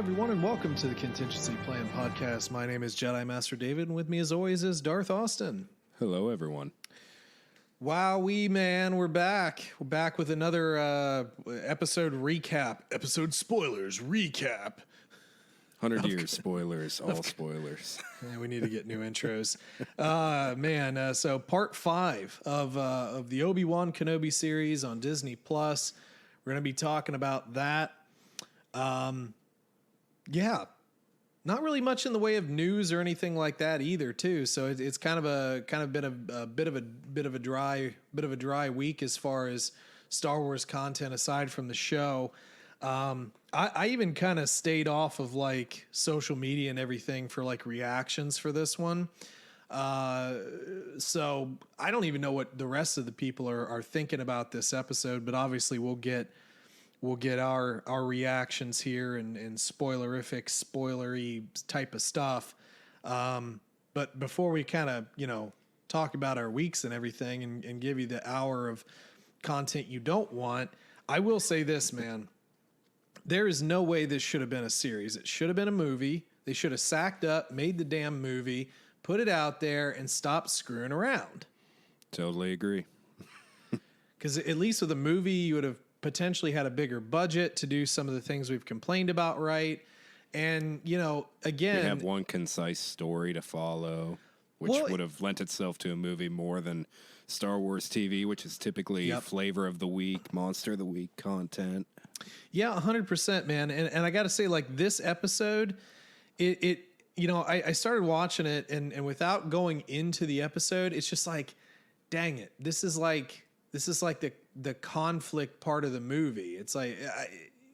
everyone, and welcome to the Contingency Plan Podcast. My name is Jedi Master David, and with me, as always, is Darth Austin. Hello, everyone. Wowee, man, we're back. We're back with another episode recap. Episode spoilers recap. 100 years spoilers, all spoilers. Yeah, we need to get new intros. So part 5 of the Obi Wan Kenobi series on Disney Plus. We're going to be talking about that. Yeah, not really much in the way of news or anything like that either, too. So it's kind of been a bit of a dry week as far as Star Wars content aside from the show. I even kind of stayed off of like social media and everything for like reactions for this one. So I don't even know what the rest of the people are thinking about this episode, but obviously we'll get our reactions here and spoilery type of stuff. But before we kind of, talk about our weeks and everything and give you the hour of content you don't want, I will say this, man. There is no way this should have been a series. It should have been a movie. They should have sacked up, made the damn movie, put it out there, and stopped screwing around. Totally agree. Because at least with a movie, you would have potentially had a bigger budget to do some of the things we've complained about, right? And, again... We have one concise story to follow, which would have lent itself to a movie more than Star Wars TV, which is typically flavor of the week, monster of the week content. Yeah, 100%, man. And I got to say, like, this episode, I started watching it, and without going into the episode, it's just like, dang it, this is like the conflict part of the movie. It's like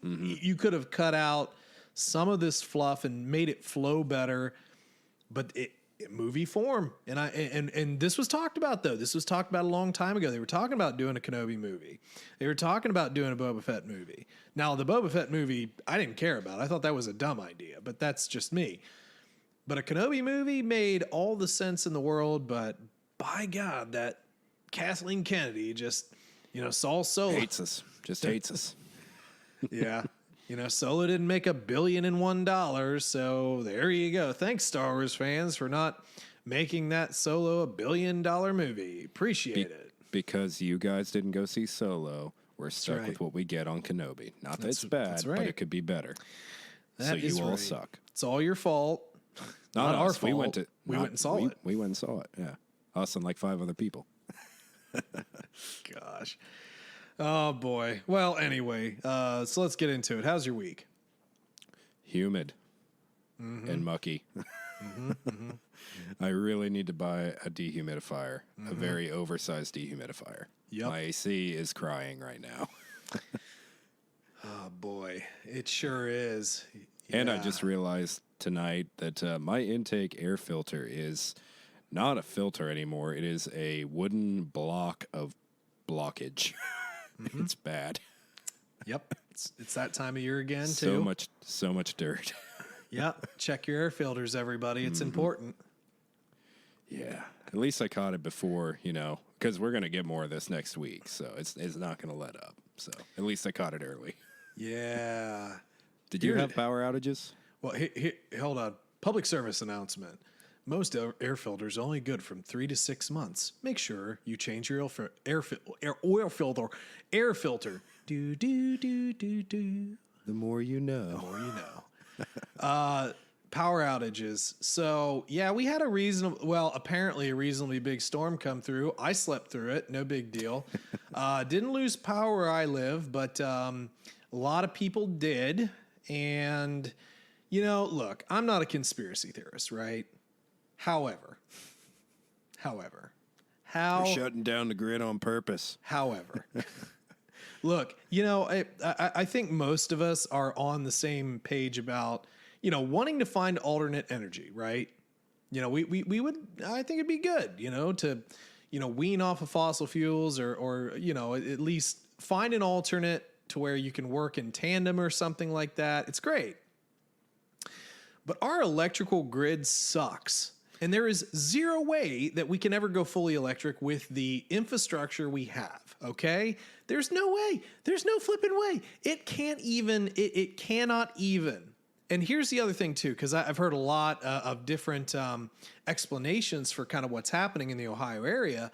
you could have cut out some of this fluff and made it flow better, but it movie form. And this was talked about, though. This was talked about a long time ago. They were talking about doing a Kenobi movie. They were talking about doing a Boba Fett movie. Now, the Boba Fett movie, I didn't care about. I thought that was a dumb idea, but that's just me. But a Kenobi movie made all the sense in the world, but by God, that Kathleen Kennedy just, saw Solo. Hates us. Just hates us. Yeah. Solo didn't make $1 billion, so there you go. Thanks, Star Wars fans, for not making that Solo $1 billion movie. Appreciate it. Because you guys didn't go see Solo, we're stuck with what we get on Kenobi. Not that it's bad, but it could be better. So you all suck. It's all your fault. Not our fault. We went and saw it. We went and saw it, yeah. Us and like 5 other people. Gosh. Oh, boy. Well, anyway, so let's get into it. How's your week? Humid and mucky. I really need to buy a dehumidifier, a very oversized dehumidifier. Yep. My AC is crying right now. Oh, boy. It sure is. Yeah. And I just realized tonight that my intake air filter is not a filter anymore. It is a wooden block of blockage. It's bad. Yep. It's that time of year again, too. So much dirt. Yep. Check your air filters, everybody. It's important. Yeah. At least I caught it before, because we're going to get more of this next week. So it's not going to let up. So at least I caught it early. Yeah. Did you have power outages? Well, hold on. Public service announcement. Most air filters are only good from 3 to 6 months. Make sure you change your air filter. Do, do, do, do, do. The more you know. The more you know. Power outages. So, yeah, we had apparently a reasonably big storm come through. I slept through it. No big deal. Didn't lose power where I live, but a lot of people did. And, look, I'm not a conspiracy theorist, right? However, You're shutting down the grid on purpose. However, look, I think most of us are on the same page about, wanting to find alternate energy, right? We would, I think it'd be good, to, wean off of fossil fuels or, at least find an alternate to where you can work in tandem or something like that. It's great. But our electrical grid sucks. And there is zero way that we can ever go fully electric with the infrastructure we have, okay? There's no way. There's no flipping way. It cannot even And here's the other thing too, because I've heard a lot of different explanations for kind of what's happening in the Ohio area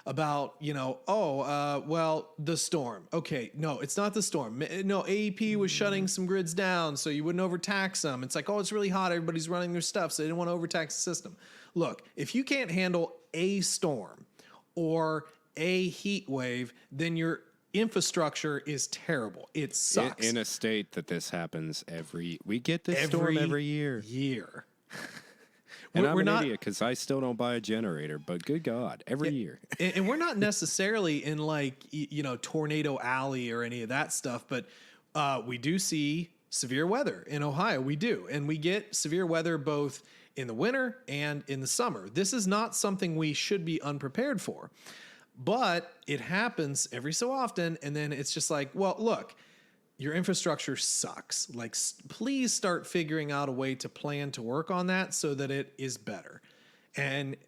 about, well, the storm. Okay, no, it's not the storm. No, AEP was shutting some grids down so you wouldn't overtax them. It's like, oh, it's really hot. Everybody's running their stuff, so they didn't want to overtax the system. Look, if you can't handle a storm or a heat wave, then your infrastructure is terrible. It sucks. In a state that this happens we get this storm every year. And I'm an idiot because I still don't buy a generator, but good God, every year. And we're not necessarily in Tornado Alley or any of that stuff, but we do see severe weather in Ohio. We do. And we get severe weather both in the winter and in the summer. This is not something we should be unprepared for. But it happens every so often, and then it's just like, well, look, your infrastructure sucks. Like, please start figuring out a way to plan to work on that so that it is better and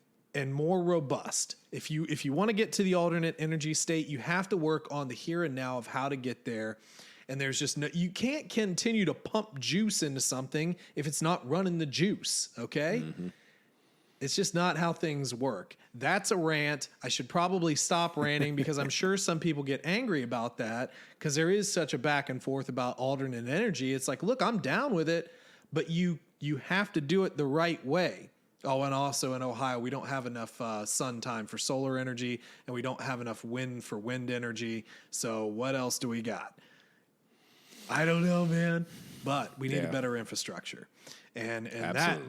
more robust. If you want to get to the alternate energy state, you have to work on the here and now of how to get there. And there's just you can't continue to pump juice into something if it's not running the juice, okay? Mm-hmm. It's just not how things work. That's a rant. I should probably stop ranting because I'm sure some people get angry about that because there is such a back and forth about alternate energy. It's like, look, I'm down with it, but you have to do it the right way. Oh, and also in Ohio, we don't have enough sun time for solar energy, and we don't have enough wind for wind energy. So what else do we got? I don't know, man. But we need a better infrastructure. And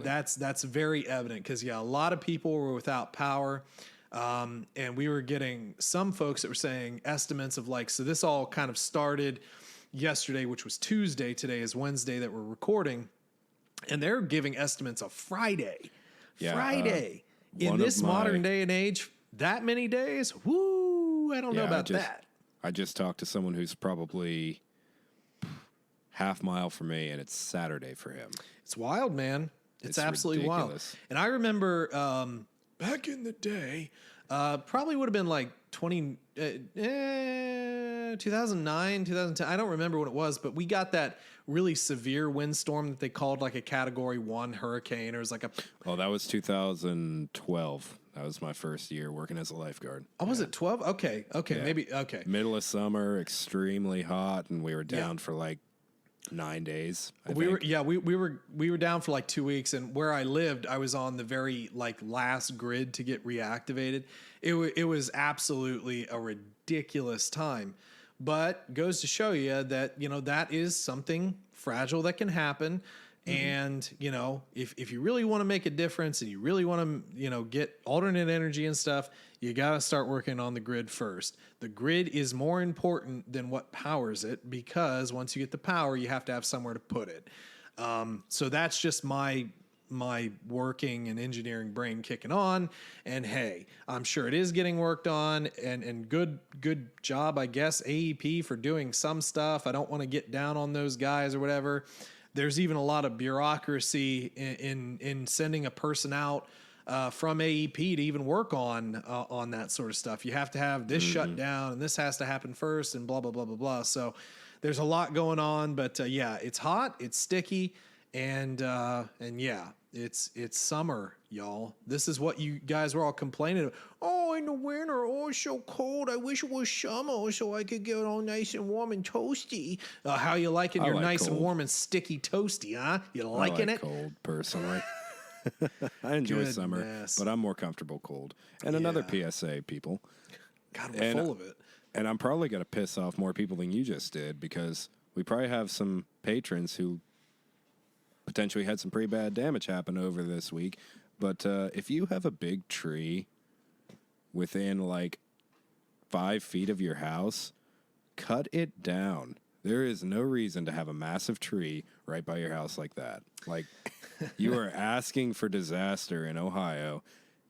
that's very evident because, a lot of people were without power. And we were getting some folks that were saying estimates of so this all kind of started yesterday, which was Tuesday. Today is Wednesday that we're recording. And they're giving estimates of Friday. Yeah, Friday. In this modern day and age, that many days? Woo! I don't know about that. I just talked to someone who's probably half mile from me, and it's Saturday for him. It's wild, man. It's absolutely ridiculous. Wild. And I remember back in the day, probably would have been 2009, 2010. I don't remember what it was, but we got that really severe windstorm that they called a Category 1 hurricane. It was Oh, that was 2012. That was my first year working as a lifeguard. Oh, was it 12? Okay, maybe, okay. Middle of summer, extremely hot, and we were down for 9 days. We were down for 2 weeks, and where I lived, I was on the very last grid to get reactivated. It was absolutely a ridiculous time, but goes to show you that that is something fragile that can happen. Mm-hmm. And if you really want to make a difference and you really want to get alternate energy and stuff, you got to start working on the grid first. The grid is more important than what powers it because once you get the power, you have to have somewhere to put it. So that's just my working and engineering brain kicking on. And hey, I'm sure it is getting worked on and good job, I guess, AEP for doing some stuff. I don't want to get down on those guys or whatever. There's even a lot of bureaucracy in sending a person out from AEP to even work on that sort of stuff. You have to have this shut down and this has to happen first and blah, blah, blah, blah, blah. So there's a lot going on, but it's hot, it's sticky, and it's summer, y'all. This is what you guys were all complaining about. Oh, in the winter, it's so cold. I wish it was summer so I could get all nice and warm and toasty. How you liking your nice cold and warm and sticky toasty, huh? You liking it? Cold, personally. I enjoy summer, but I'm more comfortable cold. And another PSA, people. God, we're full of it. And I'm probably going to piss off more people than you just did because we probably have some patrons who potentially had some pretty bad damage happen over this week. But if you have a big tree within 5 feet of your house, cut it down. There is no reason to have a massive tree right by your house like that. You are asking for disaster in Ohio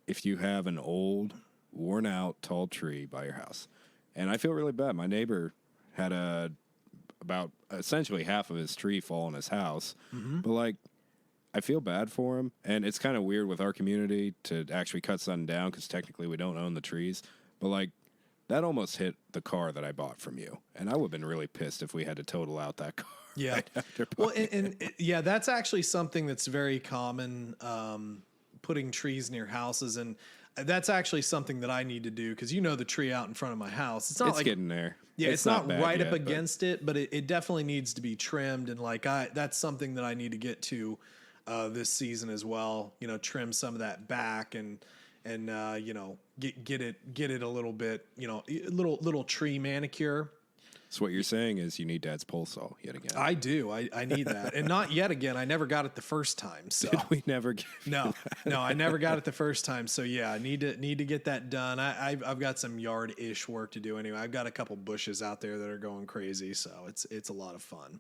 if you have an old, worn-out, tall tree by your house. And I feel really bad. My neighbor had about essentially half of his tree fall on his house. Mm-hmm. But, I feel bad for him. And it's kind of weird with our community to actually cut something down because technically we don't own the trees. But, that almost hit the car that I bought from you. And I would have been really pissed if we had to total out that car. Yeah. right after Well, buying and yeah, that's actually something that's very common, putting trees near houses. And that's actually something that I need to do because the tree out in front of my house. It's not It's like, getting there. yeah, it's not bad right yet, up but against it, but it definitely needs to be trimmed. And like, that's something that I need to get to this season as well. Trim some of that back and get it a little bit, little tree manicure. So what you're saying is you need Dad's pole saw yet again. I do. I need that. And not yet again. I never got it the first time. So Did we never get no, I never got it the first time. So yeah, I need to get that done. I've got some yard-ish work to do anyway. I've got a couple bushes out there that are going crazy. So it's a lot of fun.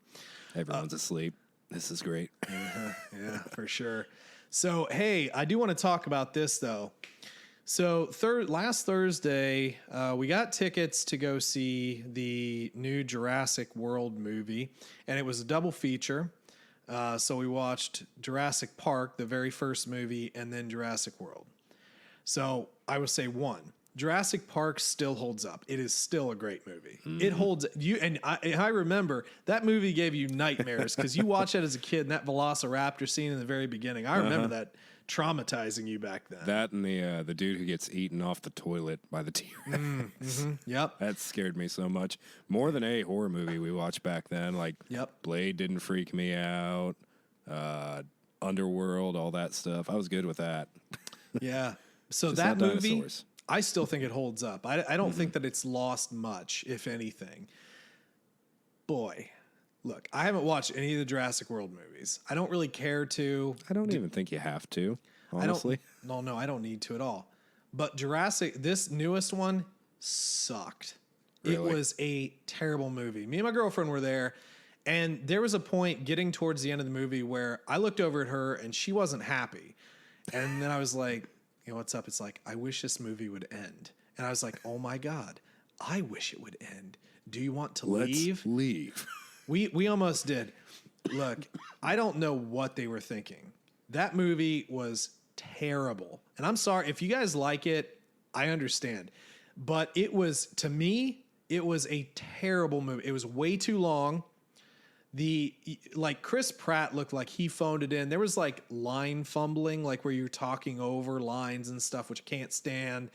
Everyone's asleep. This is great. Yeah, for sure. So, hey, I do want to talk about this though. So last Thursday, we got tickets to go see the new Jurassic World movie, and it was a double feature. So we watched Jurassic Park, the very first movie, and then Jurassic World. So I would say Jurassic Park still holds up. It is still a great movie. It holds you, and I remember that movie gave you nightmares because you watched it as a kid, and that Velociraptor scene in the very beginning. I remember that traumatizing you back then. That and the dude who gets eaten off the toilet by the T-Rex. Yep. That scared me so much. More than a horror movie we watched back then. Like Blade didn't freak me out. Underworld, all that stuff. I was good with that. Yeah. So Just that not movie, dinosaurs. I still think it holds up. I don't think that it's lost much, if anything. Boy, look, I haven't watched any of the Jurassic World movies. I don't really care to. I don't even think you have to, honestly. No, I don't need to at all. But this newest one sucked. Really? It was a terrible movie. Me and my girlfriend were there, and there was a point getting towards the end of the movie where I looked over at her and she wasn't happy. And then I was like, what's up? It's like, I wish this movie would end. And I was like, oh my God, I wish it would end. Do you want to leave? Let's leave. We almost did. Look, I don't know what they were thinking. That movie was terrible. And I'm sorry, if you guys like it, I understand. But to me, it was a terrible movie. It was way too long. Chris Pratt looked like he phoned it in. There was like line fumbling, like where you're talking over lines and stuff, which I can't stand.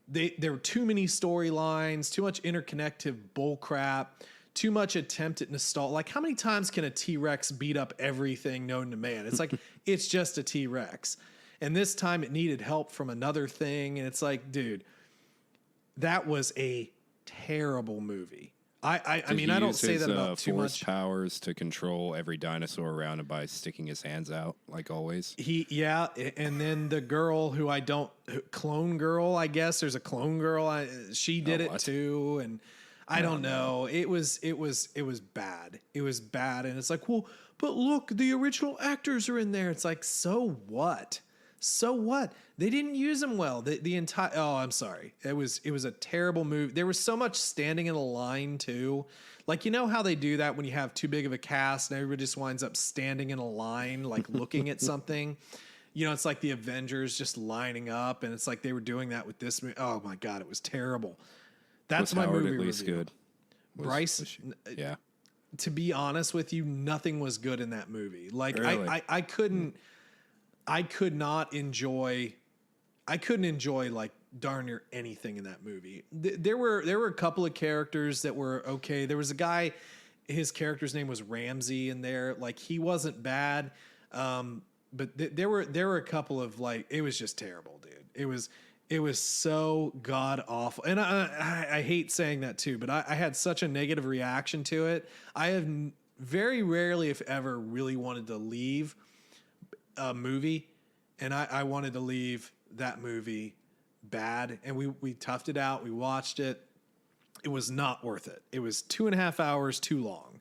There were too many storylines, too much interconnective bullcrap, too much attempt at nostalgia. Like, how many times can a T-Rex beat up everything known to man? It's like, it's just a T-Rex. And this time it needed help from another thing. And it's like, dude, that was a terrible movie. I mean, I don't say that about too force much. Powers to control every dinosaur around him by sticking his hands out, like always. And then the girl clone girl, I guess there's a clone girl. She did it too, and I don't know. It was bad. It was bad, and it's like, well, but look, the original actors are in there. It's like, so what? So what? They didn't use them well. The entire. Oh, I'm sorry. It was a terrible movie. There was so much standing in a line too. Like, how they do that when you have too big of a cast and everybody just winds up standing in a line, like looking at something. It's like the Avengers just lining up, and it's like they were doing that with this movie. Oh my God, it was terrible. That's my Howard movie at least review. good. Bryce, yeah. To be honest with you, nothing was good in that movie. Like, Really? I couldn't enjoy like darn near anything in that movie. There were a couple of characters that were okay. There was a guy, his character's name was Ramsey in there. Like, he wasn't bad. But there were a couple of, like, it was just terrible, dude. It was so god awful. And I hate saying that too, but I had such a negative reaction to it. I have very rarely, if ever, really wanted to leave a movie, and I wanted to leave that movie bad, and we toughed it out. We watched it. It was not worth it. It was 2.5 hours too long.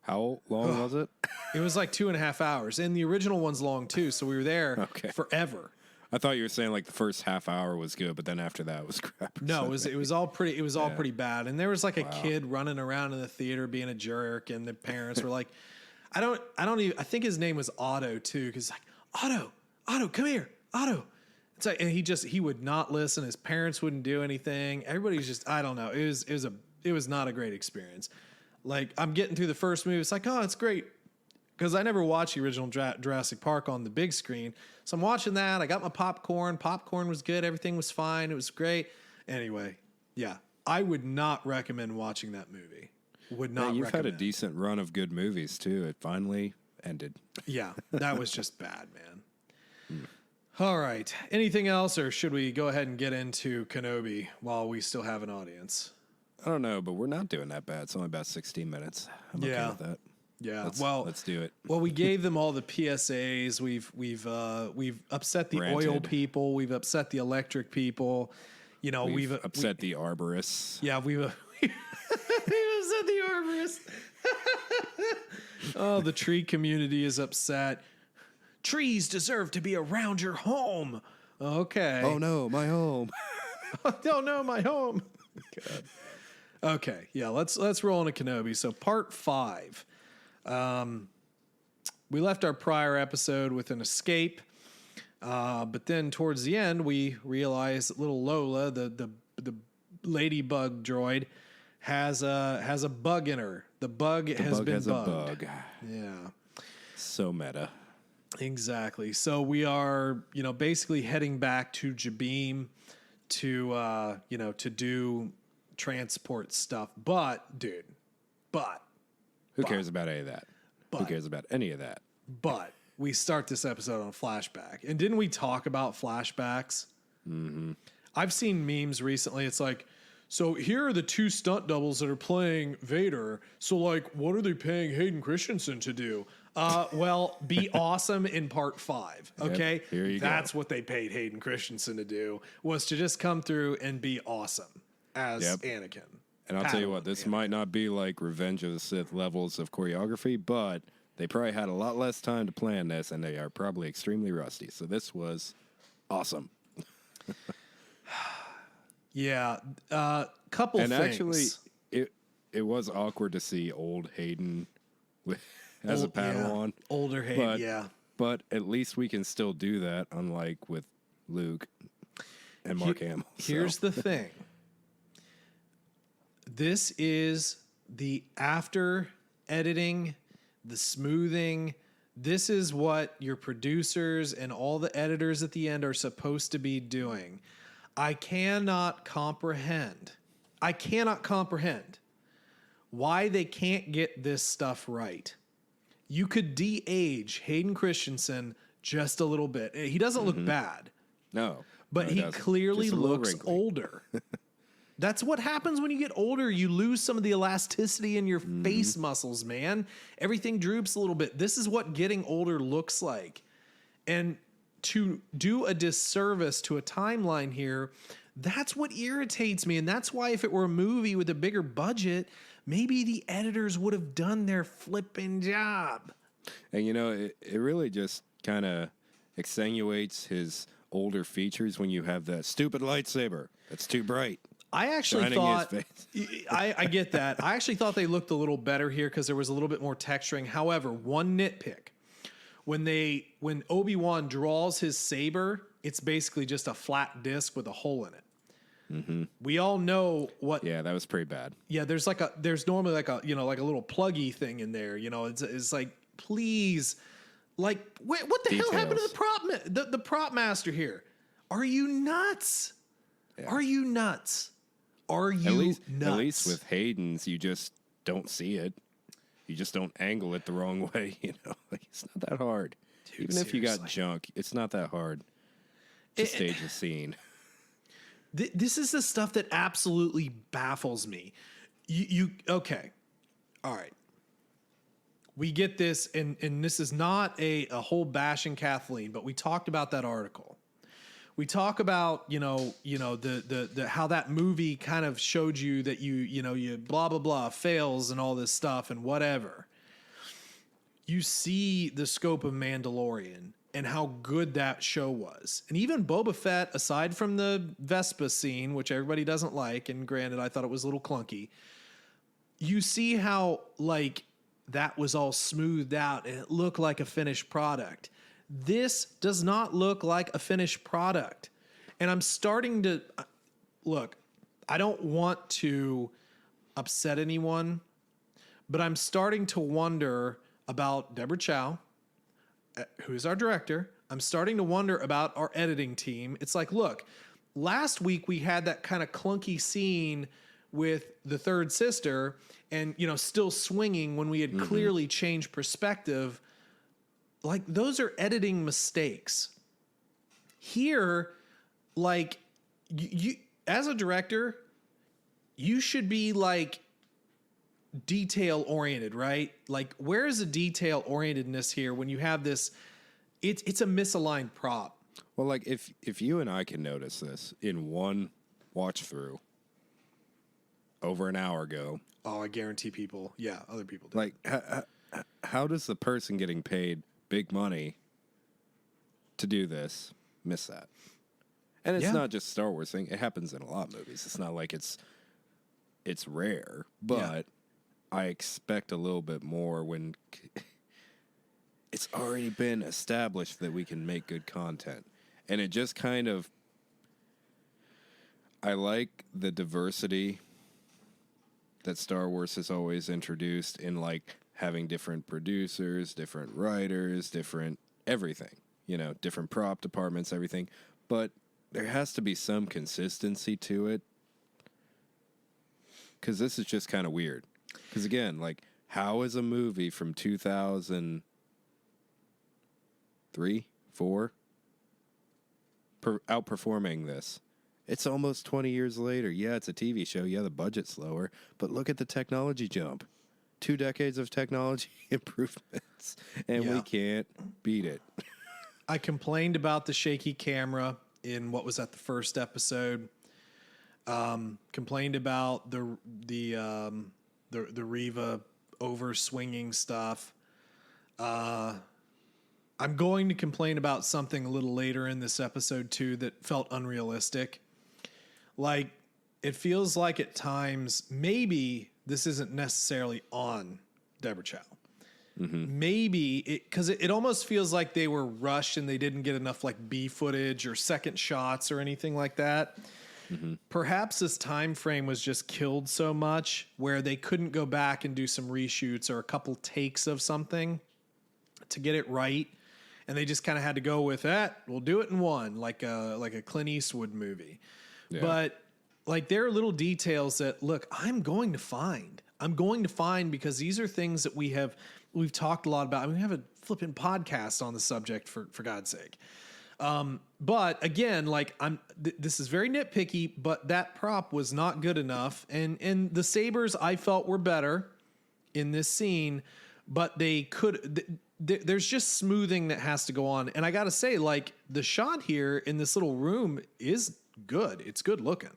How long was it? It was like 2.5 hours, and the original one's long too, so we were there forever. I thought you were saying like the first half hour was good, but then after that was crap. No, it was all pretty. It was all pretty bad, and there was like a kid running around in the theater being a jerk, and the parents were like, I think his name was Otto too, because like, Otto, come here, Otto. It's like, and he would not listen. His parents wouldn't do anything. Everybody was just, I don't know. It was not a great experience. Like, I'm getting through the first movie. It's like, oh, it's great. Because I never watched the original Jurassic Park on the big screen. So I'm watching that. I got my popcorn. Popcorn was good. Everything was fine. It was great. Anyway, yeah. I would not recommend watching that movie. Would not recommend. You've had a decent run of good movies, too. It finally ended. Yeah, that was just bad, man. All right. Anything else, or should we go ahead and get into Kenobi while we still have an audience? I don't know, but we're not doing that bad. It's only about 16 minutes. I'm okay with that. Yeah. Let's do it. Well, we gave them all the PSAs. We've upset the oil people. We've upset the electric people. You know, we've upset the arborists. Yeah, we've upset the arborists. Oh, the tree community is upset. Trees deserve to be around your home. Okay. Oh no, my home. Oh no, my home. God. Okay, yeah, let's roll into Kenobi. So part 5. We left our prior episode with an escape, but then towards the end we realized that little Lola, the ladybug droid, has a bug in her. The bug has been bugged. A bug. Yeah. So meta. Exactly. So we are, basically heading back to Jabeam to do transport stuff. But, dude, who cares about any of that? Who cares about any of that? But we start this episode on a flashback. And didn't we talk about flashbacks? Mm-hmm. I've seen memes recently. It's like, so here are the 2 stunt doubles that are playing Vader. So, like, what are they paying Hayden Christensen to do? Well, be awesome in part 5. Okay, yep, here you That's go. what they paid Hayden Christensen to do, was to just come through and be awesome as Anakin. And I'll tell you what, this might not be like Revenge of the Sith levels of choreography, but they probably had a lot less time to plan this, and they are probably extremely rusty. So this was awesome. Yeah, couple and things. Actually, it was awkward to see old Hayden as a Padawan. Older Hayden, yeah. But at least we can still do that, unlike with Luke and Mark Hamill. Here's the thing. This is the after editing, the smoothing. This is what your producers and all the editors at the end are supposed to be doing. I cannot comprehend why they can't get this stuff right. You could de-age Hayden Christensen just a little bit. He doesn't look bad. No. But he clearly looks older. That's what happens when you get older. You lose some of the elasticity in your face muscles, man. Everything droops a little bit. This is what getting older looks like. And to do a disservice to a timeline here, that's what irritates me. And that's why if it were a movie with a bigger budget, maybe the editors would have done their flipping job. And, it really just kind of extenuates his older features when you have that stupid lightsaber that's too bright. I actually thought, I get that. I actually thought they looked a little better here because there was a little bit more texturing. However, one nitpick. When Obi-Wan draws his saber, it's basically just a flat disc with a hole in it. Mm-hmm. We all know what. Yeah, that was pretty bad. Yeah, there's normally like a little pluggy thing in there. It's like, please, like, what the Details. hell happened to the prop master here? Are you nuts? Yeah. Are you nuts? Nuts? At least with Hayden's, you just don't see it. You just don't angle it the wrong way. It's not that hard. Dude, even if you got junk, it's not that hard to stage a scene. This is the stuff that absolutely baffles me. Okay. All right. We get this, and this is not a whole bashing Kathleen, but we talked about that article. We talk about, the how that movie kind of showed you that you blah, blah, blah, fails and all this stuff and whatever. You see the scope of Mandalorian and how good that show was. And even Boba Fett, aside from the Vespa scene, which everybody doesn't like, and granted, I thought it was a little clunky, you see how, like, that was all smoothed out and it looked like a finished product. This does not look like a finished product. And I'm starting to look, I don't want to upset anyone, but I'm starting to wonder about Deborah Chow, who's our director. I'm starting to wonder about our editing team. It's like, look, last week we had that kind of clunky scene with the third sister and, still swinging when we had clearly changed perspective. Like, those are editing mistakes. Here, like, you as a director, you should be like detail oriented, right? Like, where is the detail orientedness here when you have this? It's a misaligned prop. Well, like if you and I can notice this in one watch through over an hour ago. Oh, I guarantee other people do. Like, how does the person getting paid big money to do this miss that? And it's not just Star Wars thing. It happens in a lot of movies. It's not like it's rare, but I expect a little bit more when it's already been established that we can make good content. And it just kind of, I like the diversity that Star Wars has always introduced in, like, having different producers, different writers, different everything, different prop departments, everything. But there has to be some consistency to it, because this is just kind of weird. Because, again, like, how is a movie from 2003, 4 outperforming this? It's almost 20 years later. Yeah, it's a TV show. Yeah, the budget's lower. But look at the technology jump. 2 decades of technology improvements, and we can't beat it. I complained about the shaky camera in what was that, the first episode. Complained about the Reva over swinging stuff. I'm going to complain about something a little later in this episode too that felt unrealistic. Like, it feels like at times maybe this isn't necessarily on Deborah Chow. Maybe because it almost feels like they were rushed and they didn't get enough like B footage or second shots or anything like that. Perhaps this time frame was just killed so much where they couldn't go back and do some reshoots or a couple takes of something to get it right. And they just kind of had to go with that. We'll do it in one, like a Clint Eastwood movie. Yeah. But like, there are little details that, look, I'm going to find because these are things that we've talked a lot about. I mean, we have a flipping podcast on the subject for God's sake. But again, like, this is very nitpicky, but that prop was not good enough. And the sabers I felt were better in this scene, but there's just smoothing that has to go on. And I got to say, like, the shot here in this little room is good. It's good looking.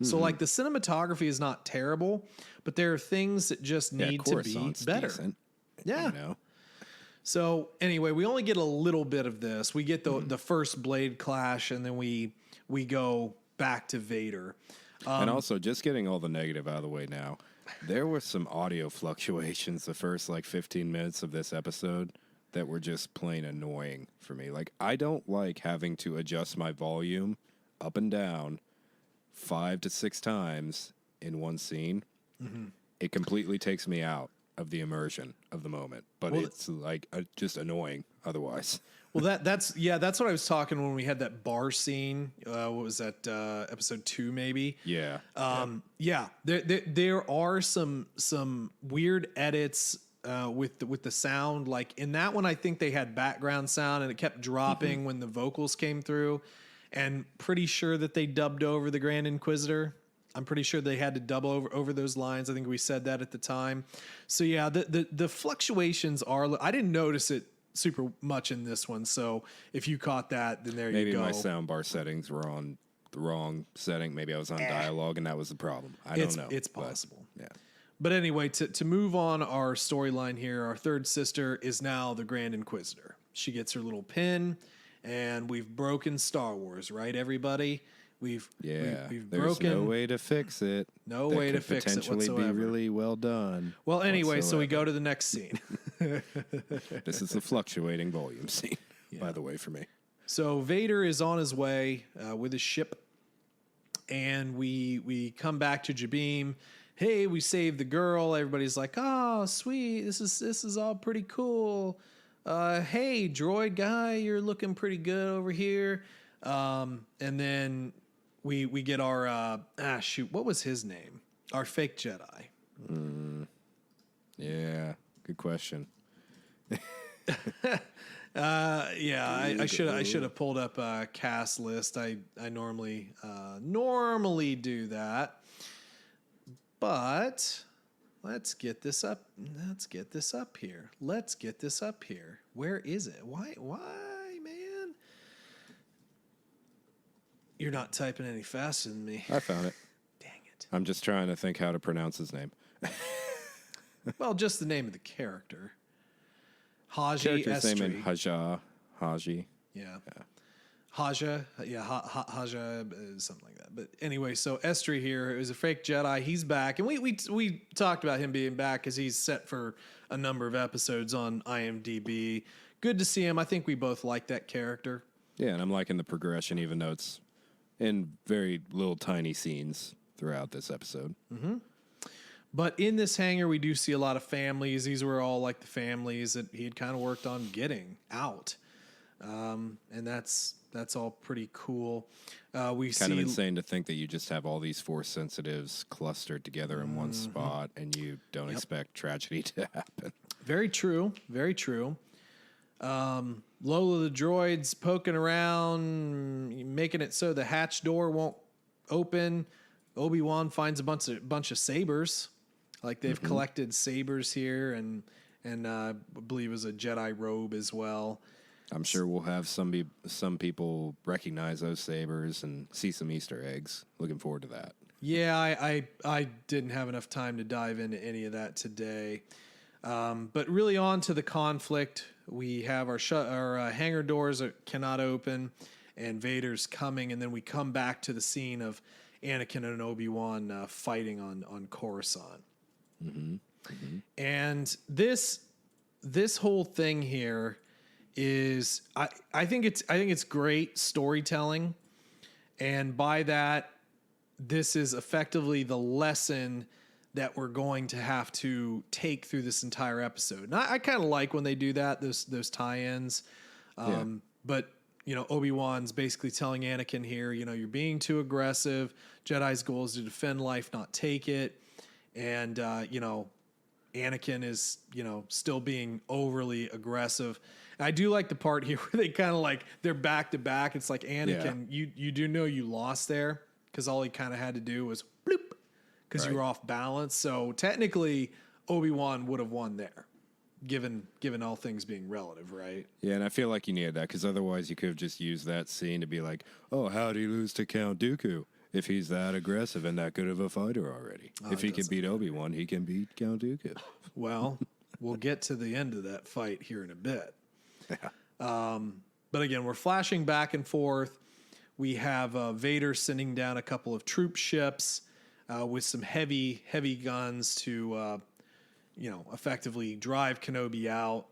So like, the cinematography is not terrible, but there are things that just need to be better. Decent, yeah. So anyway, we only get a little bit of this. We get the first blade clash, and then we go back to Vader. And also, just getting all the negative out of the way now, there were some audio fluctuations the first, like, 15 minutes of this episode that were just plain annoying for me. Like, I don't like having to adjust my volume up and down 5 to 6 times in one scene. It completely takes me out of the immersion of the moment, but it's like just annoying otherwise. Well, that's what I was talking when we had that bar scene. What was that? Episode 2, maybe. Yeah. There are some weird edits with the sound. Like, in that one, I think they had background sound and it kept dropping when the vocals came through. And pretty sure that they dubbed over the Grand Inquisitor. I'm pretty sure they had to dub over those lines. I think we said that at the time. So yeah, the fluctuations are. I didn't notice it super much in this one. So if you caught that, then there you go. Maybe my soundbar settings were on the wrong setting. Maybe I was on dialogue, and that was the problem. I don't know. It's possible. Yeah. But anyway, to move on our storyline here, our third sister is now the Grand Inquisitor. She gets her little pin. And we've broken Star Wars, right, everybody? We've There's broken. No way to fix it. No way to fix it whatsoever. Potentially be really well done. Well, anyway, so we go to the next scene. This is the fluctuating volume scene, by the way, for me. So Vader is on his way with his ship, and we come back to Jabim, hey, we saved the girl. Everybody's like, oh, sweet. This is all pretty cool. Hey, droid guy, you're looking pretty good over here. And then we get our shoot, what was his name? Our fake Jedi. Yeah, good question. I should have pulled up a cast list. I normally do that. But let's get this up. Let's get this up here. Where is it? Why, man? You're not typing any faster than me. I found it. Dang it. I'm just trying to think how to pronounce his name. Well, just the name of the character. Haji Character's Estri. name in Haji. Yeah. Haja. Yeah, Haja, something like that. But anyway, so Estri here is a fake Jedi. He's back. And we talked about him being back because he's set for a number of episodes on IMDb. Good to see him. I think we both like that character. Yeah, and I'm liking the progression, even though it's in very little tiny scenes throughout this episode. Mm-hmm. But in this hangar, we do see a lot of families. These were all like the families that he had kind of worked on getting out. And that's all pretty cool. We Kind of see insane to think that you just have all these Force sensitives clustered together in one spot and you don't expect tragedy to happen. Very true. Very true. Lola the droid's poking around, making it so the hatch door won't open. Obi Wan finds a bunch of sabers, like they've collected sabers here, and I believe it was a Jedi robe as well. I'm sure we'll have some people recognize those sabers and see some Easter eggs. Looking forward to that. Yeah, I didn't have enough time to dive into any of that today. But really on to the conflict. We have our hangar doors that cannot open, and Vader's coming, and then we come back to the scene of Anakin and Obi-Wan fighting on Coruscant. And this whole thing here is I think it's great storytelling, and by that, this is effectively the lesson that we're going to have to take through this entire episode. And I kind of like when they do that, those tie-ins. But Obi-Wan's basically telling Anakin here, you're being too aggressive. Jedi's goal is to defend life, not take it. And Anakin is, still being overly aggressive. And I do like the part here where they kind of like they're back to back. It's like, Anakin, you do know you lost there because all he kind of had to do was bloop because you were off balance. So technically, Obi-Wan would have won there, given all things being relative, right? Yeah, and I feel like you needed that because otherwise you could have just used that scene to be like, oh, how'd he lose to Count Dooku? If he's that aggressive and that good of a fighter already. If he can beat Obi-Wan, he can beat Count Dooku. Well, we'll get to the end of that fight here in a bit. But again, we're flashing back and forth. We have Vader sending down a couple of troop ships with some heavy guns to, effectively drive Kenobi out.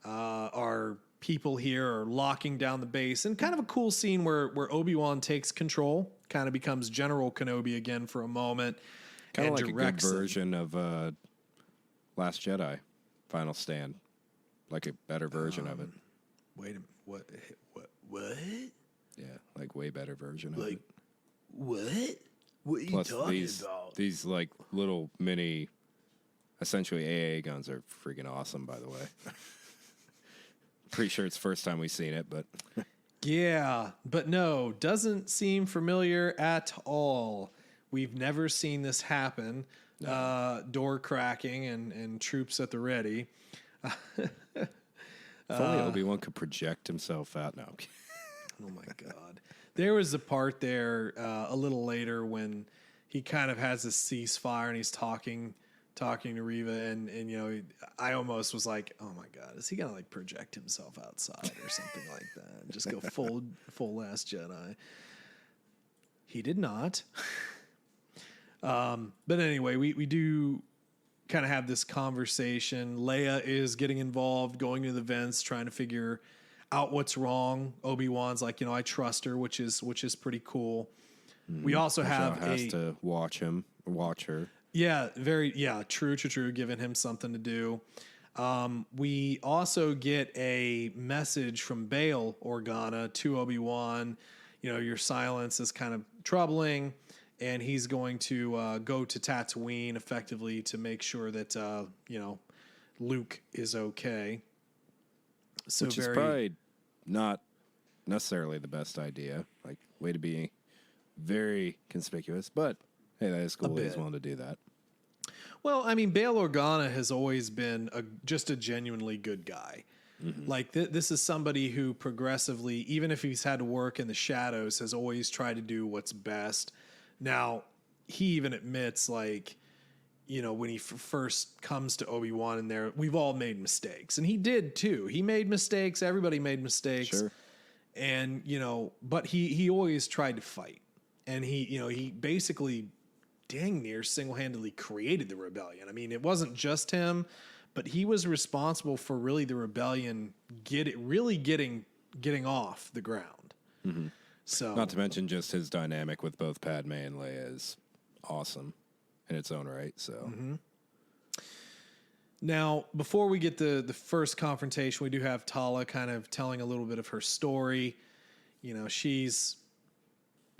Our people here are locking down the base, and kind of a cool scene where Obi-Wan takes control, kind of becomes General Kenobi again for a moment. Kind of like a good version of Last Jedi, Final Stand. Like a better version of it. Wait a minute. What? Yeah, like way better version of like, it. What? What are you Plus talking about? These like little mini, essentially AA guns are freaking awesome, by the way. Pretty sure it's the first time we've seen it, but... Yeah, but no, doesn't seem familiar at all. We've never seen this happen. No. Door cracking and troops at the ready. If only Obi-Wan could project himself out now. Oh my God. There was a part there a little later when he kind of has this ceasefire and he's talking to Reva and I almost was like, oh my God, is he gonna like project himself outside or something like that? Just go full Last Jedi. He did not. But anyway, we do kind of have this conversation. Leia is getting involved, going to the vents, trying to figure out what's wrong. Obi-Wan's like, I trust her, which is pretty cool. We also have to watch her. Yeah, true, giving him something to do. We also get a message from Bail Organa to Obi-Wan. Your silence is kind of troubling, and he's going to go to Tatooine effectively to make sure that, Luke is okay. So Which is probably not necessarily the best idea. Like, way to be very conspicuous, but hey, that is cool. He's willing to do that. Well, I mean, Bail Organa has always been just a genuinely good guy. Mm-hmm. Like, this is somebody who progressively, even if he's had to work in the shadows, has always tried to do what's best. Now, he even admits, like, when he first comes to Obi-Wan in there, we've all made mistakes. And he did, too. He made mistakes. Everybody made mistakes. Sure. And, but he always tried to fight. And he basically dang near single-handedly created the rebellion. I mean, it wasn't just him, but he was responsible for really the rebellion getting off the ground. Mm-hmm. So, not to mention just his dynamic with both Padme and Leia is awesome in its own right. So mm-hmm. Now, before we get the first confrontation, we do have Tala kind of telling a little bit of her story.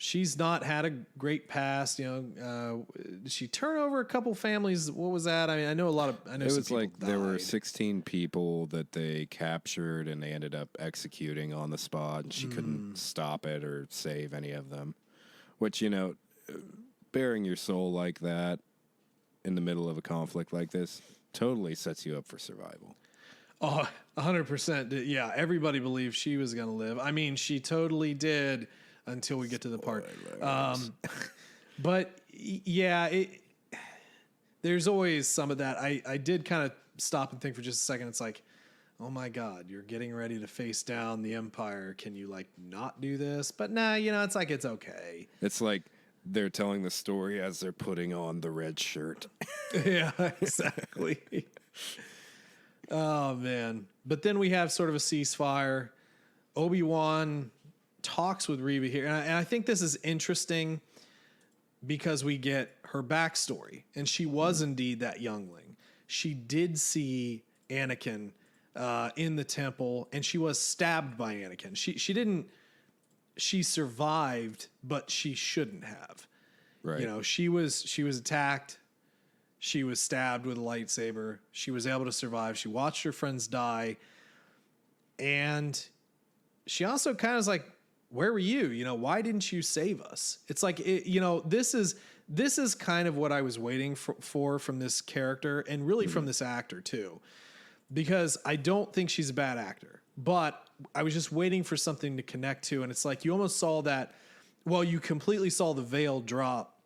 She's not had a great past. Did she turn over a couple families? What was that? I mean, I know it was like there were 16 people that they captured and they ended up executing on the spot, and she couldn't stop it or save any of them. Which, bearing your soul like that in the middle of a conflict like this totally sets you up for survival. Oh, 100%. Yeah, everybody believed she was going to live. I mean, she totally did. Until we get to the part. But yeah, there's always some of that. I did kind of stop and think for just a second. It's like, oh my God, you're getting ready to face down the Empire. Can you not do this? But nah, it's like, it's okay. It's like they're telling the story as they're putting on the red shirt. Yeah, exactly. Oh man. But then we have sort of a ceasefire. Obi-Wan talks with Reva here, and I think this is interesting because we get her backstory, and she was indeed that youngling. She did see Anakin in the temple, and she was stabbed by Anakin. She survived, but she shouldn't have. Right. She was attacked. She was stabbed with a lightsaber. She was able to survive. She watched her friends die, and she also kind of was like, where were you? Why didn't you save us? It's like, this is kind of what I was waiting for from this character, and really from this actor too, because I don't think she's a bad actor, but I was just waiting for something to connect to. And it's like, you almost saw that. Well, you completely saw the veil drop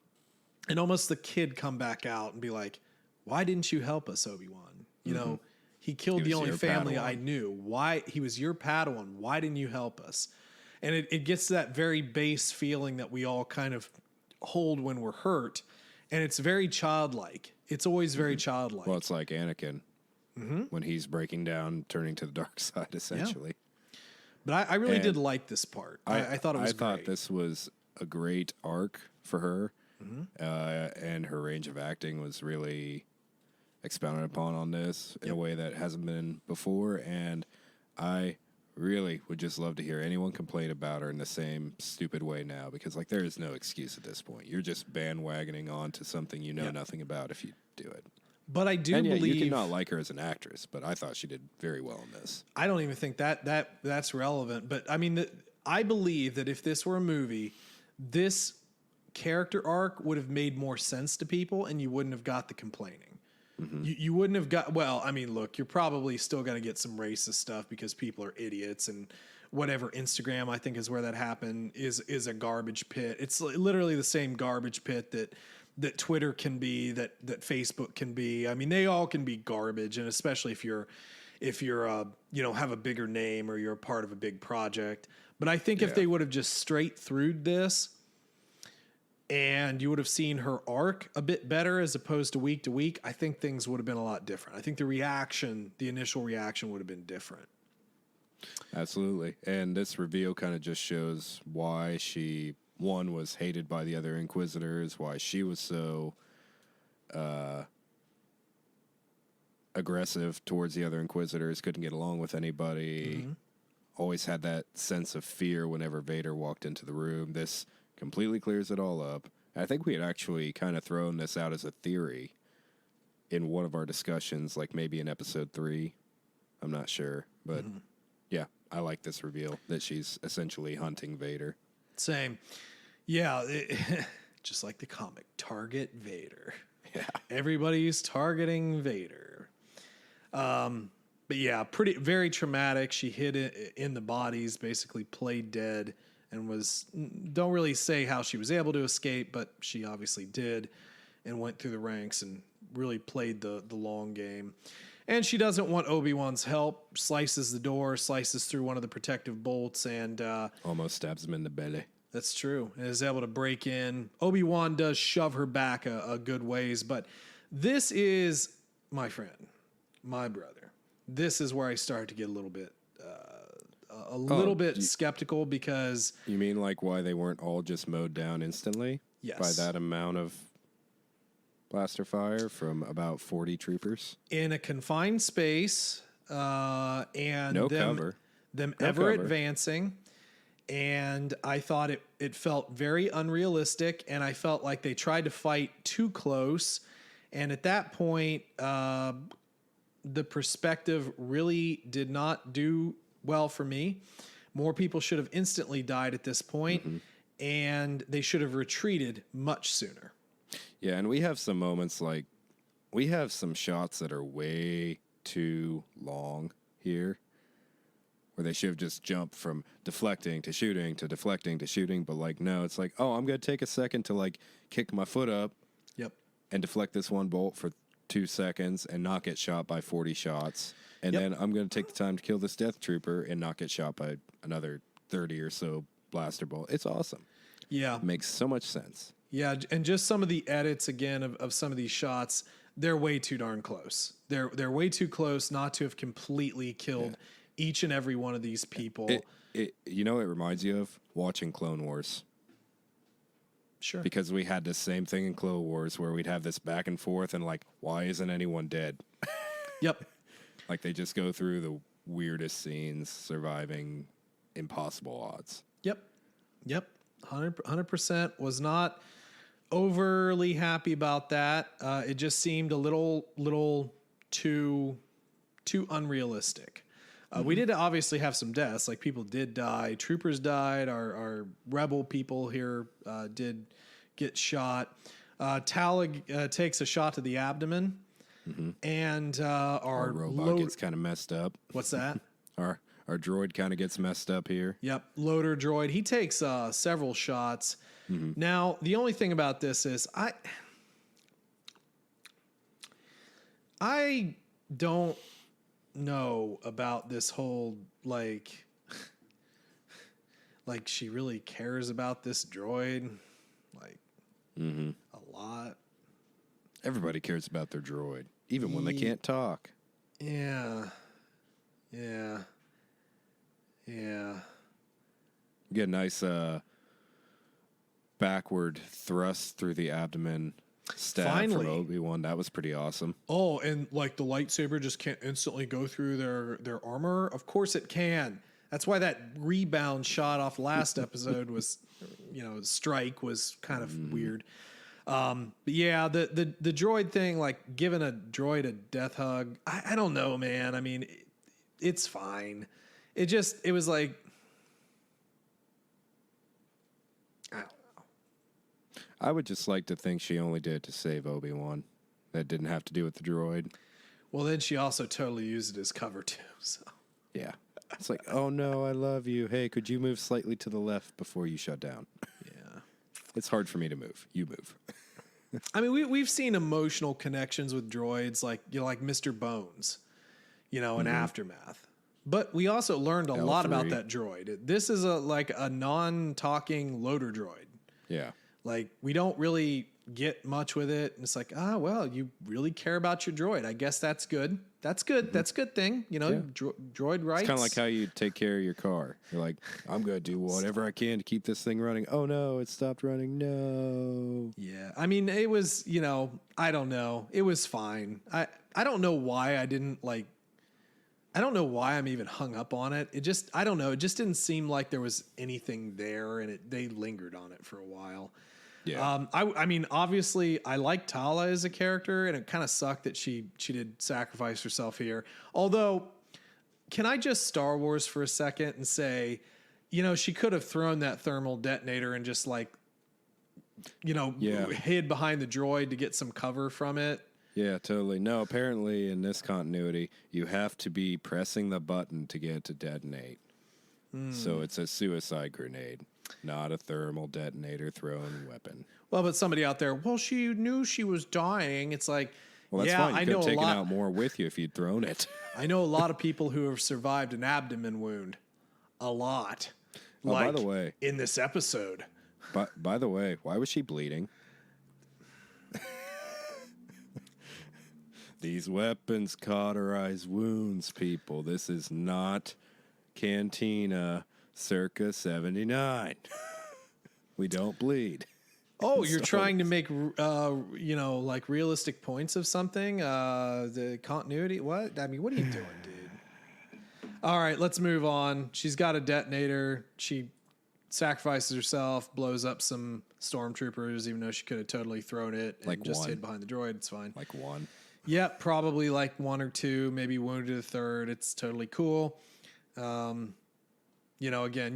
and almost the kid come back out and be like, why didn't you help us, Obi-Wan? He killed the only family I knew. Why? He was your Padawan. Why didn't you help us? And it gets to that very base feeling that we all kind of hold when we're hurt. And it's very childlike. It's always very childlike. Well, it's like Anakin when he's breaking down, turning to the dark side, essentially. Yeah. But I really did like this part. I thought it was great. I thought this was a great arc for her. And her range of acting was really expounded upon on this in a way that hasn't been before. And I really would just love to hear anyone complain about her in the same stupid way now, because there is no excuse at this point. You're just bandwagoning on to something you know nothing about if you do it. But I do believe you cannot like her as an actress, but I thought she did very well in this. I don't even think that's relevant. But I mean, I believe that if this were a movie, this character arc would have made more sense to people, and you wouldn't have got the complaining. You wouldn't have got, well, I mean, look, you're probably still going to get some racist stuff because people are idiots, and whatever. Instagram, I think, is where that happened, is a garbage pit. It's literally the same garbage pit that Twitter can be, that Facebook can be. I mean, they all can be garbage, and especially if you're have a bigger name or you're a part of a big project. But I think if they would have just straight through this, and you would have seen her arc a bit better as opposed to week, I think things would have been a lot different. I think the initial reaction would have been different. Absolutely. And this reveal kind of just shows why she, one, was hated by the other Inquisitors, why she was so aggressive towards the other Inquisitors, couldn't get along with anybody, always had that sense of fear whenever Vader walked into the room. This completely clears it all up. I think we had actually kind of thrown this out as a theory in one of our discussions, like maybe in episode 3. I'm not sure, but yeah, I like this reveal that she's essentially hunting Vader. Same. Yeah, just like the comic, target Vader. Yeah. Everybody's targeting Vader. But yeah, very traumatic. She hid it in the bodies, basically played dead, and don't really say how she was able to escape, but she obviously did, and went through the ranks and really played the long game. And she doesn't want Obi-Wan's help, slices the door, slices through one of the protective bolts, and almost stabs him in the belly. That's true. And is able to break in. Obi-Wan does shove her back a good ways, but this is, my friend, my brother. This is where I start to get a little bit skeptical, because... You mean like why they weren't all just mowed down instantly? Yes. By that amount of blaster fire from about 40 troopers? In a confined space, and no cover. Them ever advancing. And I thought it felt very unrealistic, and I felt like they tried to fight too close. And at that point, the perspective really did not do well for me. More people should have instantly died at this point, and they should have retreated much sooner. Yeah, and we have some moments like, we have some shots that are way too long here, where they should have just jumped from deflecting to shooting to deflecting to shooting. But like, no, it's like, oh, I'm going to take a second to like kick my foot up. Yep. And deflect this one bolt for 2 seconds and not get shot by 40 shots. And then I'm going to take the time to kill this death trooper and not get shot by another 30 or so blaster bolt. It's awesome. Yeah. It makes so much sense. Yeah. And just some of the edits again of some of these shots, they're way too darn close. They're way too close not to have completely killed each and every one of these people. It reminds you of watching Clone Wars. Sure. Because we had the same thing in Clone Wars where we'd have this back and forth and like, why isn't anyone dead? Yep. Like they just go through the weirdest scenes, surviving impossible odds. Yep. 100% was not overly happy about that. It just seemed a little too unrealistic. We did obviously have some deaths, like people did die. Troopers died. Our rebel people here did get shot. Talig takes a shot to the abdomen, and our robot gets kind of messed up. What's that? Our droid kind of gets messed up here. Yep, loader droid. He takes several shots. Now, the only thing about this is I don't know about this whole like she really cares about this droid like a lot. Everybody cares about their droid, even when they can't talk. Yeah. You get a nice backward thrust through the abdomen stab from Obi-Wan. That was pretty awesome. Oh, and like the lightsaber just can't instantly go through their armor? Of course it can. That's why that rebound shot off last episode was, strike was kind of weird. But yeah, the droid thing, like giving a droid a death hug, I don't know, man. I mean, it's fine. It was like, I don't know. I would just like to think she only did it to save Obi-Wan. That didn't have to do with the droid. Well, then she also totally used it as cover too. So yeah, it's like, oh no, I love you. Hey, could you move slightly to the left before you shut down? Yeah, it's hard for me to move. You move. I mean, we've seen emotional connections with droids, like like Mr. Bones, in Aftermath. But we also learned a lot about that droid. This is a non-talking loader droid. Yeah. Like we don't really get much with it. And it's like, well, you really care about your droid. I guess that's good. That's good. That's a good thing. You know, droid rights. It's kind of like how you take care of your car. You're like, I'm going to do whatever I can to keep this thing running. Oh, no, it stopped running. No. Yeah. I mean, it was, I don't know. It was fine. I don't know why I didn't like, I don't know why I'm even hung up on it. It just, I don't know. It just didn't seem like there was anything there, and they lingered on it for a while. Yeah. I mean, obviously, I like Tala as a character, and it kind of sucked that she did sacrifice herself here. Although, can I just Star Wars for a second and say, she could have thrown that thermal detonator and just hid behind the droid to get some cover from it. Yeah, totally. No, apparently in this continuity, you have to be pressing the button to get it to detonate. So it's a suicide grenade, not a thermal detonator thrown weapon. Well, but somebody out there, well, she knew she was dying. It's like, well, that's fine. You could have taken out more with you if you'd thrown it. I know a lot of people who have survived an abdomen wound. A lot. Oh, by the way. In this episode. By the way, why was she bleeding? These weapons cauterize wounds, people. This is not Cantina circa 79. We don't bleed. Oh, you're trying to make, like realistic points of something? The continuity? What? I mean, what are you doing, dude? All right, let's move on. She's got a detonator. She sacrifices herself, blows up some stormtroopers, even though she could have totally thrown it and just hid behind the droid. It's fine. Like one. Yep, probably like one or two, maybe wounded a third. It's totally cool. Again,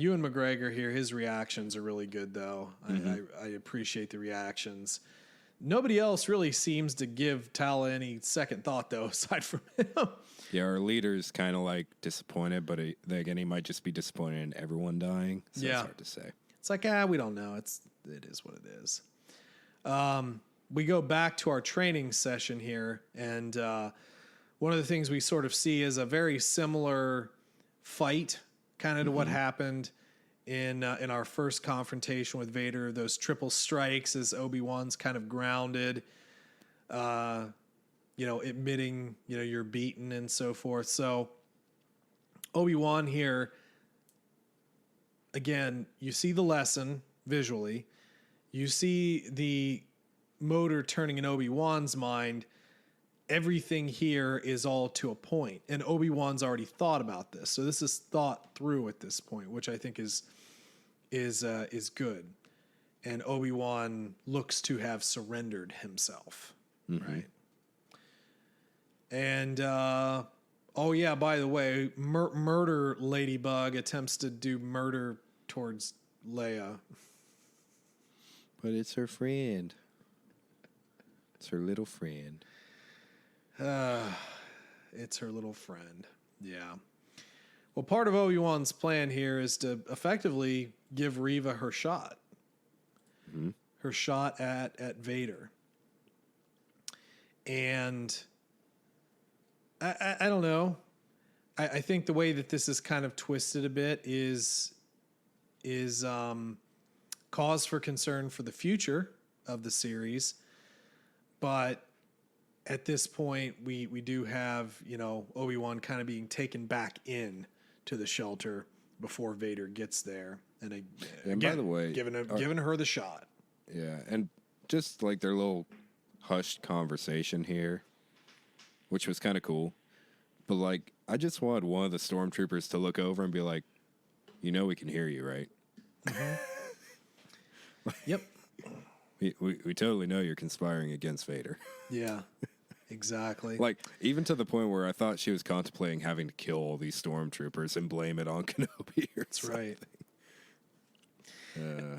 Ewan McGregor here, his reactions are really good, though. Mm-hmm. I appreciate the reactions. Nobody else really seems to give Tala any second thought, though, aside from him. Yeah, our leader's kind of like disappointed, but again, he might just be disappointed in everyone dying. So it's hard to say. It's like, we don't know. It is what it is. We go back to our training session here, and one of the things we sort of see is a very similar fight, kind of to what happened in our first confrontation with Vader. Those triple strikes as Obi-Wan's kind of grounded, admitting you're beaten and so forth. So Obi-Wan here, again, you see the lesson visually, you see the motor turning in Obi-Wan's mind. Everything here is all to a point, and Obi-Wan's already thought about this. So this is thought through at this point, which I think is good. And Obi-Wan looks to have surrendered himself, right? And by the way, Murder Ladybug attempts to do murder towards Leia, but it's her friend. It's her little friend. It's her little friend. Yeah. Well, part of Obi-Wan's plan here is to effectively give Reva her shot. Mm-hmm. Her shot at Vader. And I don't know. I think the way that this is kind of twisted a bit is cause for concern for the future of the series. But at this point, we do have, Obi-Wan kind of being taken back in to the shelter before Vader gets there. And again, by the way, giving her the shot. Yeah, and just like their little hushed conversation here, which was kind of cool. But like, I just wanted one of the stormtroopers to look over and be like, we can hear you, right? Mm-hmm. Yep. We totally know you're conspiring against Vader. Yeah, exactly. Like, even to the point where I thought she was contemplating having to kill all these stormtroopers and blame it on Kenobi or That's something. Right.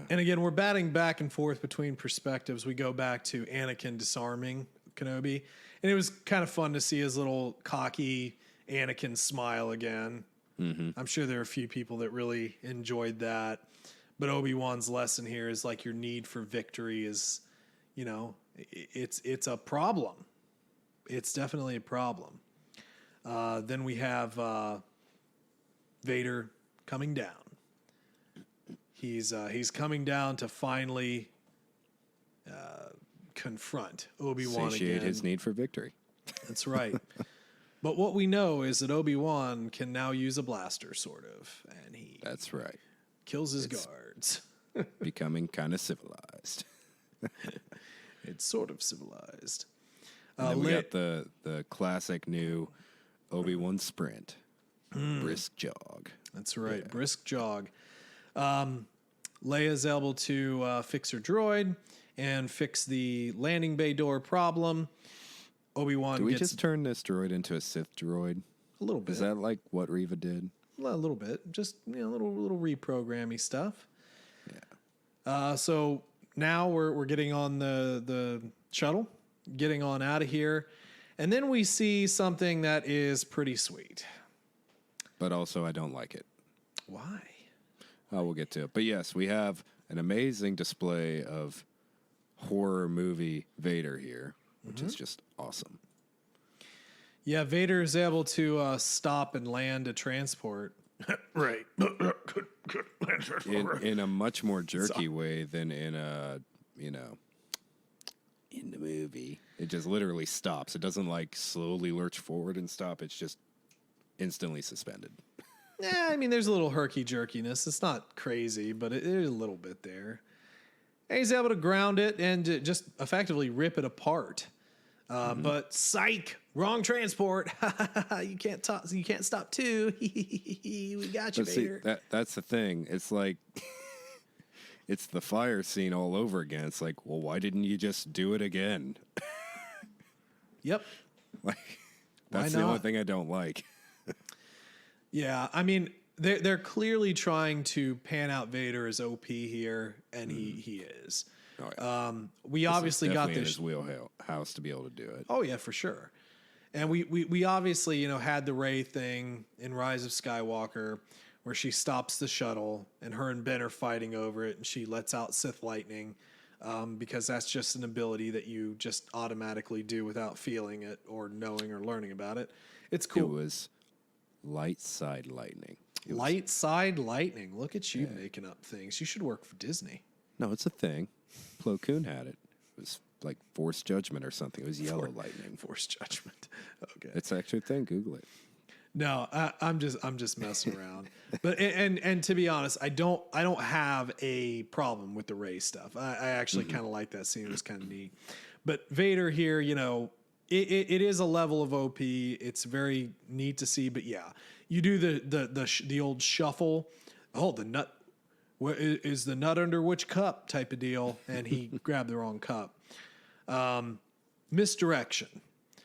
And again, we're batting back and forth between perspectives. We go back to Anakin disarming Kenobi, and it was kind of fun to see his little cocky Anakin smile again. Mm-hmm. I'm sure there are a few people that really enjoyed that. But Obi-Wan's lesson here is like your need for victory is, it's a problem. It's definitely a problem. Then we have Vader coming down. He's coming down to finally confront Obi-Wan Satiate again. his need for victory. That's right. But what we know is that Obi-Wan can now use a blaster, sort of, and he That's right. kills his guards. Becoming kind of civilized. It's sort of civilized. And then we got the classic new Obi-Wan sprint. Brisk jog. That's right. Yeah. Brisk jog. Leia's able to fix her droid and fix the landing bay door problem. Obi-Wan Do we just turn this droid into a Sith droid? A little bit. Is that like what Reva did? A little bit. Just, little reprogrammy stuff. Yeah. So now we're getting on the shuttle, getting on out of here. And then we see something that is pretty sweet. But also I don't like it. Why? Oh, we'll get to it. But yes, we have an amazing display of horror movie Vader here, which is just awesome. Yeah, Vader is able to stop and land a transport. Right. in a much more jerky way than in in the movie. It just literally stops. It doesn't like slowly lurch forward and stop. It's just instantly suspended. Yeah, I mean, there's a little herky-jerkiness. It's not crazy, but it is a little bit there. And he's able to ground it and just effectively rip it apart. But psych, wrong transport. You can't stop too. We got you, Vader. See, that's the thing. It's like it's the fire scene all over again. It's like, well, why didn't you just do it again? Yep. Like that's the only thing I don't like. Yeah, I mean, they're clearly trying to pan out Vader as OP here, and he is. Oh, yeah. We obviously got this in his wheelhouse to be able to do it. Oh yeah, for sure. And we obviously had the Rey thing in Rise of Skywalker, where she stops the shuttle and her and Ben are fighting over it, and she lets out Sith lightning, because that's just an ability that you just automatically do without feeling it or knowing or learning about it. It's cool. It was light side lightning. Light side lightning. Look at you making up things. You should work for Disney. No, it's a thing. Plo Koon had it. It was like Force Judgment or something. It was yellow lightning. Force Judgment. Okay. It's actually a thing. Google it. No, I'm just messing around. But and to be honest, I don't have a problem with the Rey stuff. I actually kind of like that scene. It was kind of neat. But Vader here, it is a level of OP. It's very neat to see. But yeah, you do the old shuffle. Oh, the nut. What is the nut under which cup type of deal? And he grabbed the wrong cup. Misdirection.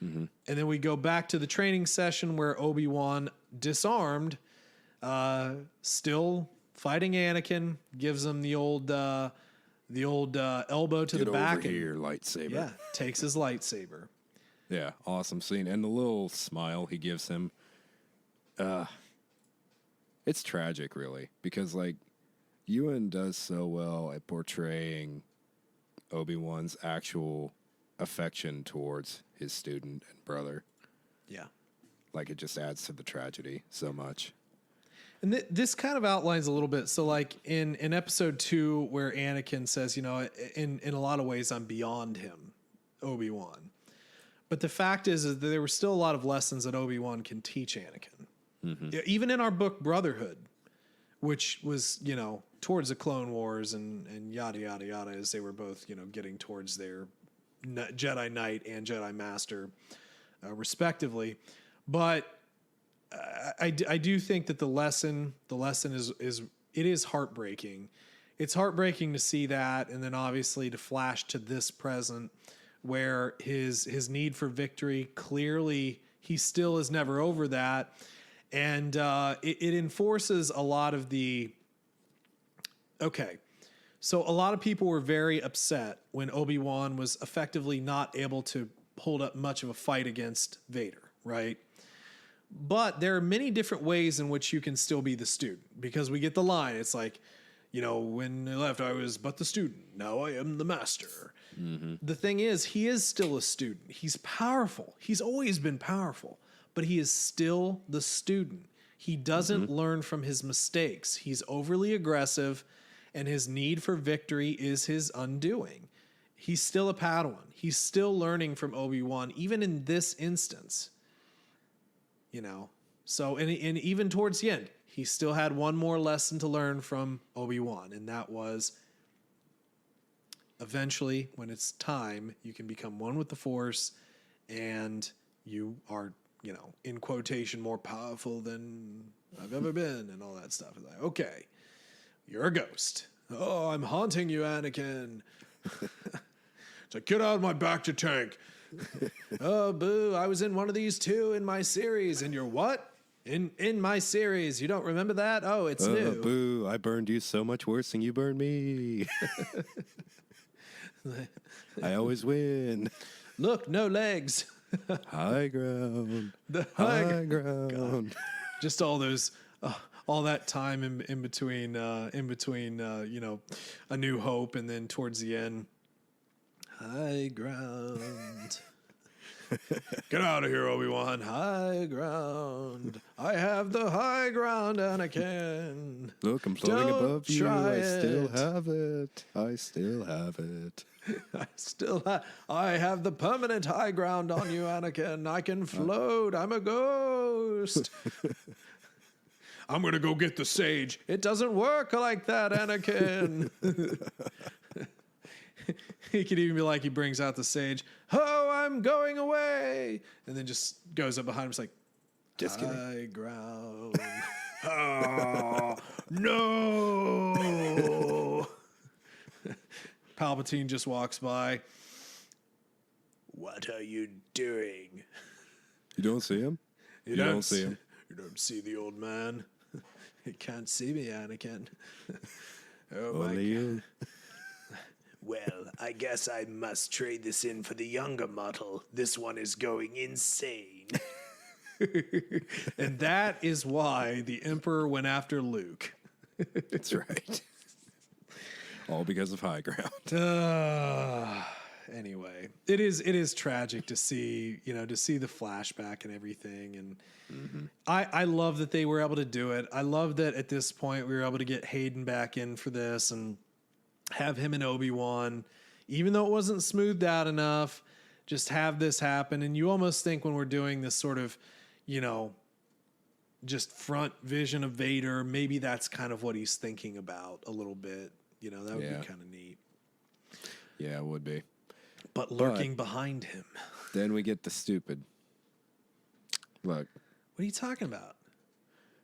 Mm-hmm. And then we go back to the training session where Obi-Wan, disarmed, still fighting Anakin, gives him the old elbow to the back. Get over here, lightsaber. Yeah, takes his lightsaber. Yeah, awesome scene. And the little smile he gives him. It's tragic, really, because like Ewan does so well at portraying Obi-Wan's actual affection towards his student and brother. Yeah. Like it just adds to the tragedy so much. And this kind of outlines a little bit. So like in episode 2 where Anakin says, in a lot of ways I'm beyond him, Obi-Wan. But the fact is that there were still a lot of lessons that Obi-Wan can teach Anakin. Mm-hmm. Even in our book Brotherhood, which was, towards the Clone Wars and yada, yada, yada, as they were both, getting towards their Jedi Knight and Jedi Master, respectively. But I do think that the lesson is heartbreaking. It's heartbreaking to see that, and then obviously to flash to this present where his need for victory, clearly he still is never over that. And it enforces a lot of the... Okay, so a lot of people were very upset when Obi-Wan was effectively not able to hold up much of a fight against Vader, right? But there are many different ways in which you can still be the student, because we get the line. It's like, when I left, I was but the student. Now I am the master. Mm-hmm. The thing is, he is still a student. He's powerful. He's always been powerful, but he is still the student. He doesn't learn from his mistakes. He's overly aggressive, and his need for victory is his undoing. he's still a Padawan. He's still learning from Obi-Wan, even in this instance. You know, so and even towards the end, he still had one more lesson to learn from Obi-Wan, and that was eventually, when it's time, you can become one with the Force, and you are, you know, in quotation, more powerful than I've ever been, and all that stuff. It's like, okay, you're a ghost. Oh, I'm haunting you, Anakin. It's like, get out of my bacta tank. Oh, boo, I was in one of these too in my series. And you're what? In my series. You don't remember that? Oh, it's new. Boo, I burned you so much worse than you burned me. I always win. Look, no legs. High ground. The high ground. God. Just all those, all that time in between, you know, A New Hope, and then towards the end, high ground. Get out of here, Obi-Wan. High ground. I have the high ground, Anakin. Look, I'm floating Don't above you. try I still it. have it. I still have it. I have the permanent high ground on you, Anakin. I can float. I'm a ghost. I'm going to go get the sage. It doesn't work like that, Anakin. He could even be like, he brings out the sage. Oh, I'm going away. And then just goes up behind him. It's like, Just kidding. high ground. Oh, no. Palpatine just walks by. What are you doing? You don't see him? You don't see him. You don't see the old man. You can't see me, Anakin. Oh, my Only God. you. Well, I guess I must trade this in for the younger model. This one is going insane. And that is why the Emperor went after Luke. That's right. All because of high ground. Anyway, it is tragic to see, you know, to see the flashback and everything. And I love that they were able to do it. I love that at this point we were able to get Hayden back in for this and have him and Obi-Wan, even though it wasn't smoothed out enough, just have this happen. And you almost think when we're doing this sort of, you know, just front vision of Vader, maybe that's kind of what he's thinking about a little bit. You know, that would be kind of neat. Yeah, it would be. But lurking behind him. Then we get the stupid. Look. What are you talking about?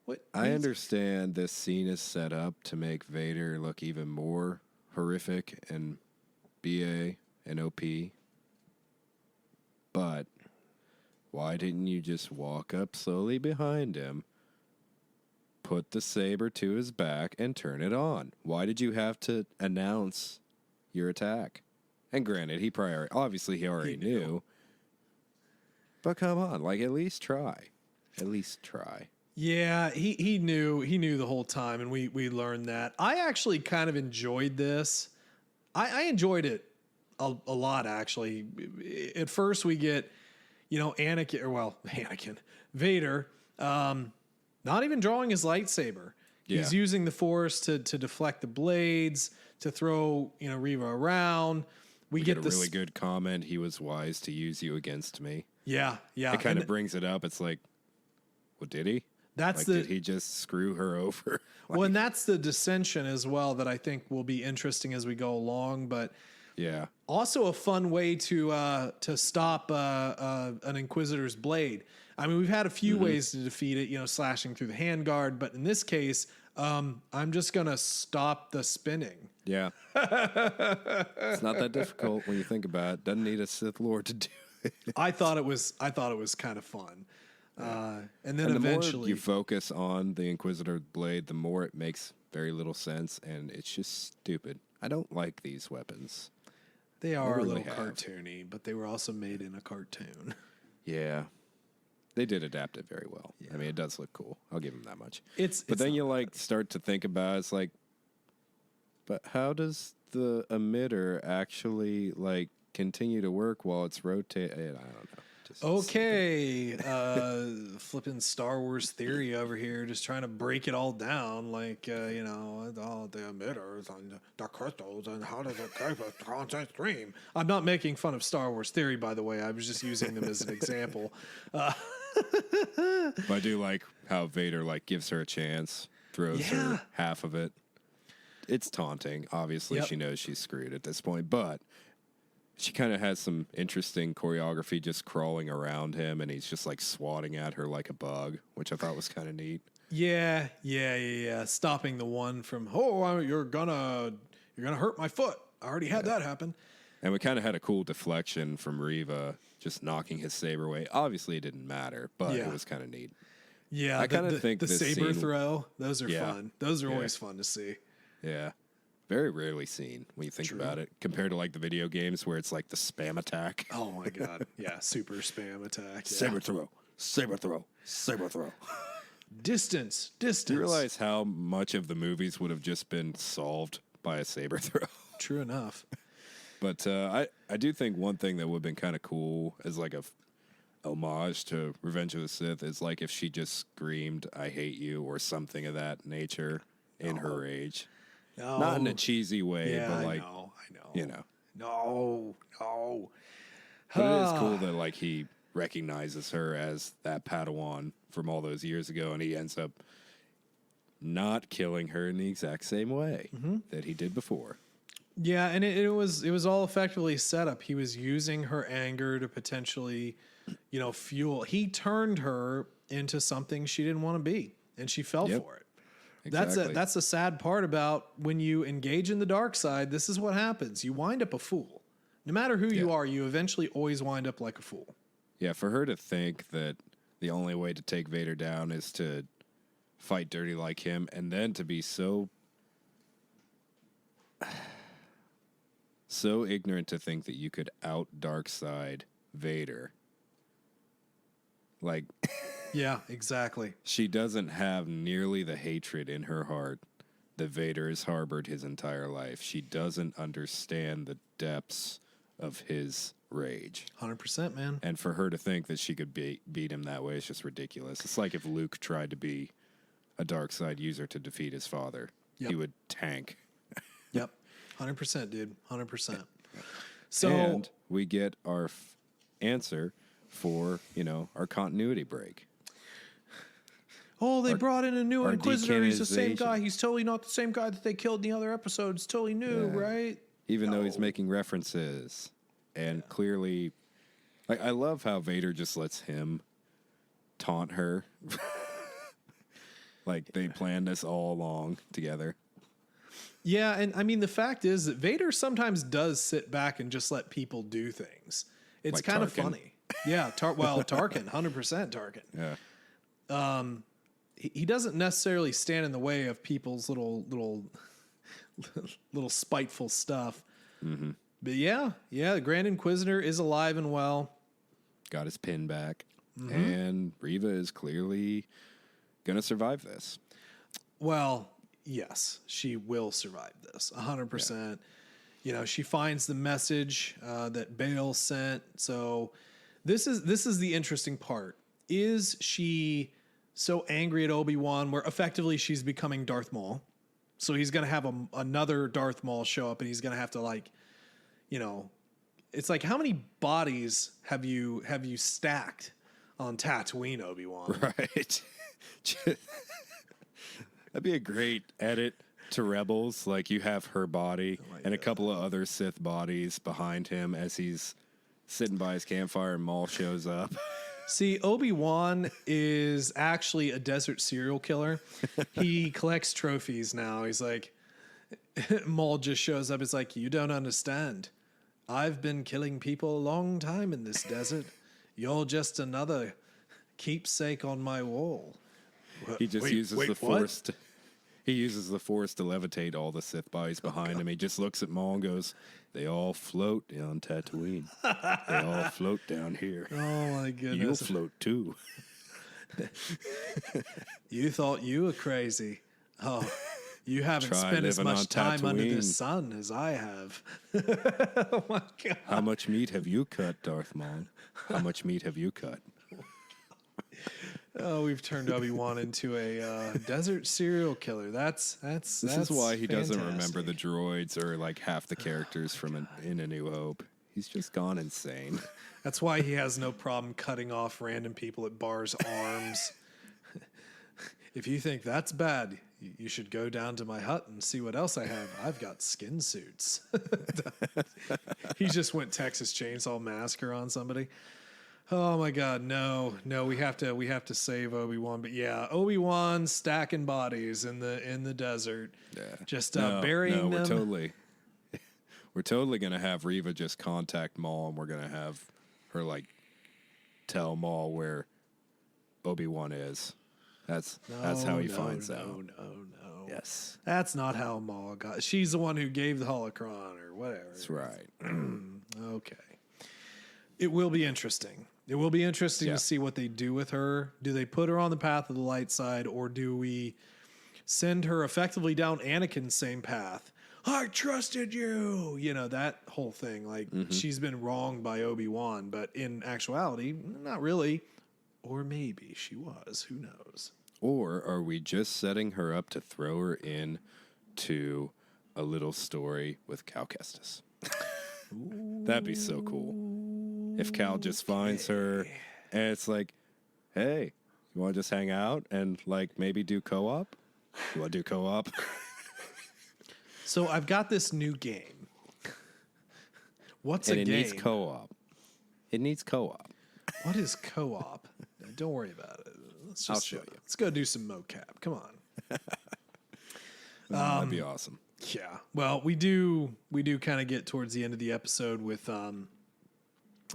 What I understand this scene is set up to make Vader look even more horrific and BA and OP. But why didn't you just walk up slowly behind him, put the saber to his back, and turn it on? Why did you have to announce your attack? And granted, he already knew. But come on, like, at least try. At least try. Yeah, he knew the whole time, and we learned that. I actually kind of enjoyed this. I enjoyed it a lot, actually. At first, we get, you know, Vader, not even drawing his lightsaber. He's using the Force to deflect the blades, to throw, you know, Reva around. We get a this really good comment. He was wise to use you against me. Yeah. It kind of brings it up. It's like, well, did he? Did he just screw her over? Well, and that's the dissension as well that I think will be interesting as we go along. But yeah, also a fun way to stop an Inquisitor's blade. I mean, we've had a few ways to defeat it, you know, slashing through the handguard, but in this case, I'm just gonna stop the spinning. Yeah, it's not that difficult when you think about it. Doesn't need a Sith Lord to do it. I thought it was kind of fun. And then the eventually more you focus on the Inquisitor blade, the more it makes very little sense, and it's just stupid. I don't like these weapons. They are a little cartoony, but they were also made in a cartoon. Yeah. They did adapt it very well. Yeah. I mean, it does look cool. I'll give them that much. But then you like start to think about it's like, but how does the emitter actually like continue to work while it's rotating? I don't know. Okay, flipping Star Wars theory over here, just trying to break it all down, like all the emitters and the crystals and how does it keep a constant stream. I'm not making fun of Star Wars theory, by the way. I was just using them as an example. But I do like how Vader gives her a chance, throws her half of it. It's taunting. Obviously, she knows she's screwed at this point, but she kind of has some interesting choreography just crawling around him, and he's just swatting at her like a bug, which I thought was kind of neat. Yeah. Stopping the one from, you're gonna hurt my foot. I already had that happen. And we kind of had a cool deflection from Reva, just knocking his saber away. Obviously, it didn't matter, but it was kind of neat. Yeah, I kind of think the this saber scene, throw, those are fun. Those are always fun to see. Yeah. Very rarely seen when you think about it, compared to the video games where it's the spam attack. Oh my god. Yeah, super spam attack. Yeah. Saber throw, saber throw, saber throw. Distance. Do you realize how much of the movies would have just been solved by a saber throw? True enough. But I do think one thing that would have been kind of cool as a homage to Revenge of the Sith is if she just screamed, "I hate you," or something of that nature in her rage. No. Not in a cheesy way, but I know. No. But it is cool that he recognizes her as that Padawan from all those years ago, and he ends up not killing her in the exact same way that he did before. Yeah, and it was all effectively set up. He was using her anger to potentially, fuel. He turned her into something she didn't want to be, and she fell for it. Exactly. That's the sad part about when you engage in the dark side. This is what happens. You wind up a fool. No matter who you are, you eventually always wind up like a fool. Yeah, for her to think that the only way to take Vader down is to fight dirty like him, and then to be so ignorant to think that you could out dark side Vader. Yeah, exactly. She doesn't have nearly the hatred in her heart that Vader has harbored his entire life. She doesn't understand the depths of his rage. 100%, man. And for her to think that she could beat him that way is just ridiculous. It's like if Luke tried to be a dark side user to defeat his father. He would tank. Yep. 100%, dude. 100%. So, and we get our answer for, our continuity break. Oh, they brought in a new Inquisitor. He's the same decanonization. guy. He's totally not the same guy that they killed in the other episodes. Totally new, right? Even though he's making references. And clearly, I love how Vader just lets him taunt her. They planned this all along together. Yeah, and I mean, the fact is that Vader sometimes does sit back and just let people do things. It's kind of funny. Yeah, Tarkin, 100% Tarkin. Yeah. He doesn't necessarily stand in the way of people's little spiteful stuff. Mm-hmm. But yeah, the Grand Inquisitor is alive and well. Got his pin back. Mm-hmm. And Reva is clearly going to survive this. Well, yes, she will survive this, 100%. Yeah. She finds the message that Bail sent. So this is the interesting part. Is she so angry at Obi-Wan where effectively she's becoming Darth Maul? So he's going to have another Darth Maul show up, and he's going to have to it's how many bodies have you stacked on Tatooine, Obi-Wan? Right. That'd be a great edit to Rebels. You have her body and a couple of other Sith bodies behind him as he's sitting by his campfire and Maul shows up. See, Obi-Wan is actually a desert serial killer. He collects trophies now. He's Maul just shows up. It's you don't understand. I've been killing people a long time in this desert. You're just another keepsake on my wall. He just uses the Force. He uses the Force to levitate all the Sith bodies behind him. He just looks at Maul and goes, "They all float on Tatooine. They all float down here. Oh my goodness! You'll float too." You thought you were crazy. Oh, You haven't Try spent as living much on time under Tatooine. this sun as I have. Oh my God. How much meat have you cut, Darth Maul? How much meat have you cut? Oh, we've turned Obi-Wan into a desert serial killer. This is why he doesn't remember fantastic. the droids or like half the characters from In A New Hope. He's just gone insane. That's why he has no problem cutting off random people at bars' arms. If you think that's bad, you should go down to my hut and see what else I have. I've got skin suits. He just went Texas Chainsaw Massacre on somebody. Oh my God, no, we have to save Obi-Wan. But yeah, Obi-Wan stacking bodies in the desert, just burying them. We're totally gonna have Reva just contact Maul, and we're gonna have her like tell Maul where Obi-Wan is. That's how he finds out. No. Yes, That's not how Maul got. She's the one who gave the holocron or whatever. that's right. Okay. It will be interesting. It will be interesting Yeah. to see what they do with her. Do they put her on the path of the light side, or do we send her effectively down Anakin's same path? I trusted you. You know, that whole thing. Like, she's been wronged by Obi-Wan, but in actuality, not really. Or maybe she was. Who knows? Or are we just setting her up to throw her in to a little story with Cal Kestis? That'd be so cool. If Cal just finds her and it's like, hey, you want to just hang out and like maybe do co-op? You want to do co-op? So I've got this new game. What's a It game? needs co-op. It needs co-op. What is co-op? Don't worry about it. Let's just I'll show you. Let's go do some mocap. Come on. That'd be awesome. Yeah. Well, we do kind of get towards the end of the episode with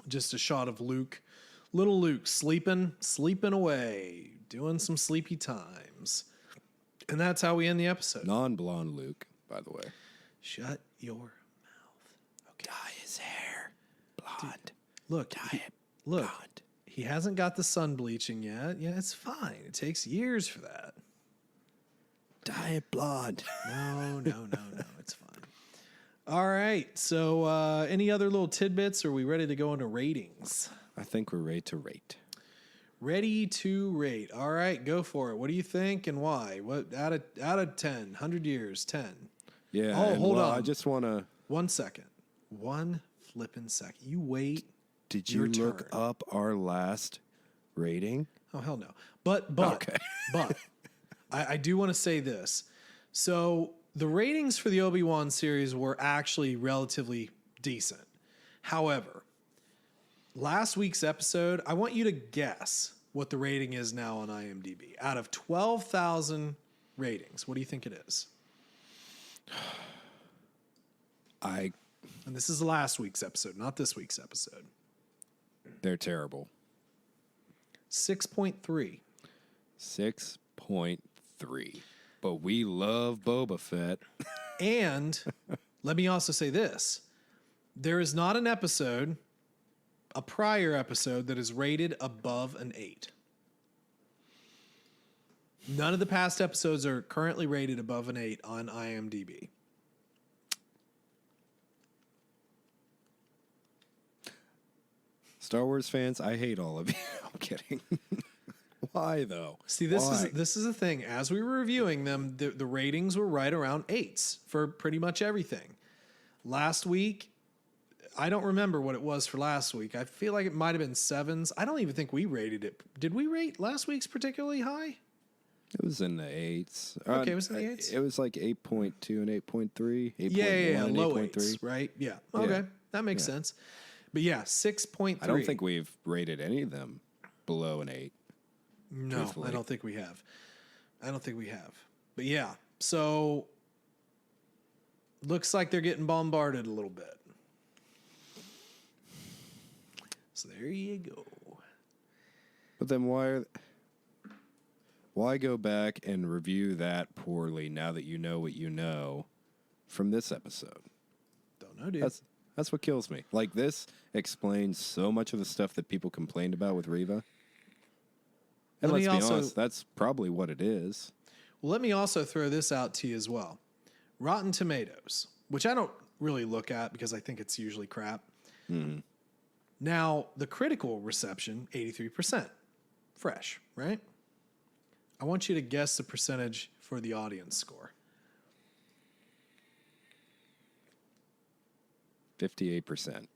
just a shot of Luke, little Luke sleeping away, doing some sleepy times. And that's how we end the episode. Non-blonde Luke, by the way. Shut your mouth. Okay. Dye his hair blonde. Look, Blonde. he hasn't got the sun bleaching yet. Yeah, it's fine. It takes years for that. Dye it blonde. No, it's fine. All right. So, any other little tidbits? Or are we ready to go into ratings? I think we're ready to rate. Ready to rate. All right, go for it. What do you think and why? What out of 10, 100 years, 10. Yeah. Oh, hold on. I just want to. 1 second. 1 flipping second. You wait. Did you Your look turn. up our last rating? Oh, hell no. But Okay. but I do want to say this. So the ratings for the Obi-Wan series were actually relatively decent. However, last week's episode, I want you to guess what the rating is now on IMDb. Out of 12,000 ratings, what do you think it is? And this is last week's episode, not this week's episode. They're terrible. 6.3. 6.3. But we love Boba Fett. And let me also say this. There is not an episode, a prior episode, that is rated above an 8. None of the past episodes are currently rated above an 8 on IMDb. Star Wars fans, I hate all of you. I'm kidding. Why though? See, this is the thing. As we were reviewing them, the ratings were right around 8s for pretty much everything. Last week, I don't remember what it was for last week. I feel like it might have been 7s. I don't even think we rated it. Did we rate last week's particularly high? It was in the 8s. Okay, it was in the 8s? It was like 8.2 and 8.3. 8.1 Yeah, and low 8.3. 8s, right? Yeah. Okay, that makes sense. But yeah, 6.3. I don't think we've rated any of them below an 8. No, truthfully. I don't think we have. But yeah, so looks like they're getting bombarded a little bit. So there you go. But then why go back and review that poorly now that you know what you know from this episode? Don't know, dude. That's what kills me. Like, this explains so much of the stuff that people complained about with Reva. And Let me let's be also- honest, that's probably what it is. Well, let me also throw this out to you as well. Rotten Tomatoes, which I don't really look at because I think it's usually crap. Mm. Now, the critical reception, 83%. Fresh, right? I want you to guess the percentage for the audience score. 58%.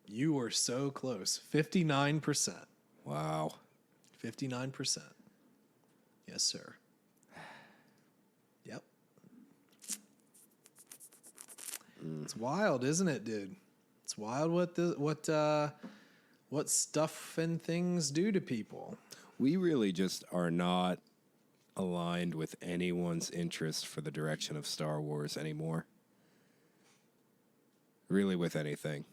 You were so close. 59%. Wow. 59%. Yes, sir. Yep. It's wild, isn't it, dude? It's wild what stuff and things do to people. We really just are not aligned with anyone's interest for the direction of Star Wars anymore. Really with anything.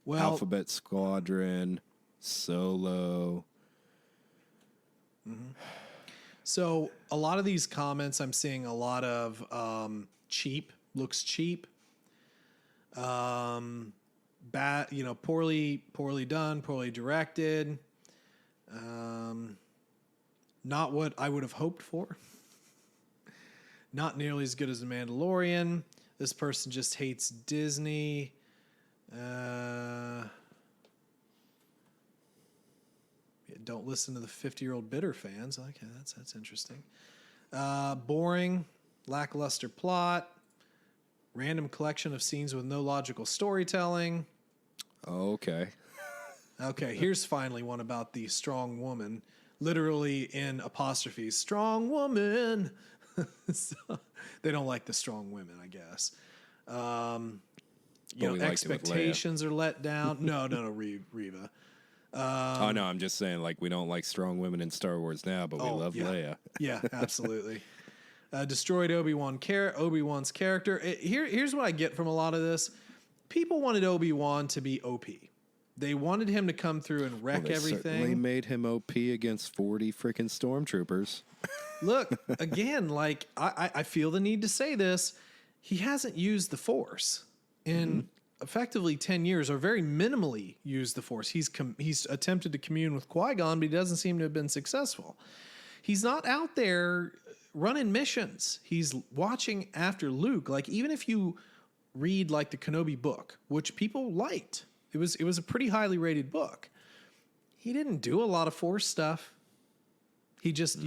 Well, Alphabet Squadron, Solo. Mm-hmm. So a lot of these comments, I'm seeing a lot of cheap, looks cheap, bad, poorly done, poorly directed, not what I would have hoped for, not nearly as good as The Mandalorian. This person just hates Disney. Don't listen to the 50-year-old bitter fans. Okay, that's interesting. Boring, lackluster plot, random collection of scenes with no logical storytelling. Okay. Okay, here's finally one about the strong woman, literally in apostrophes, strong woman. So, they don't like the strong women, I guess. Expectations are let down. No, Reva. Oh, no, I'm just saying, like, we don't like strong women in Star Wars now, but we love Leia. Yeah, absolutely. Destroyed Obi-Wan's character. Here's what I get from a lot of this. People wanted Obi-Wan to be OP. They wanted him to come through and wreck everything. Certainly made him OP against 40 freaking stormtroopers. Look, again, like, I feel the need to say this. He hasn't used the Force in effectively 10 years, or very minimally used the Force. He's attempted to commune with Qui-Gon, but he doesn't seem to have been successful. He's not out there running missions. He's watching after Luke. Like, even if you read like the Kenobi book, which people liked, it was a pretty highly rated book. He didn't do a lot of Force stuff. He just,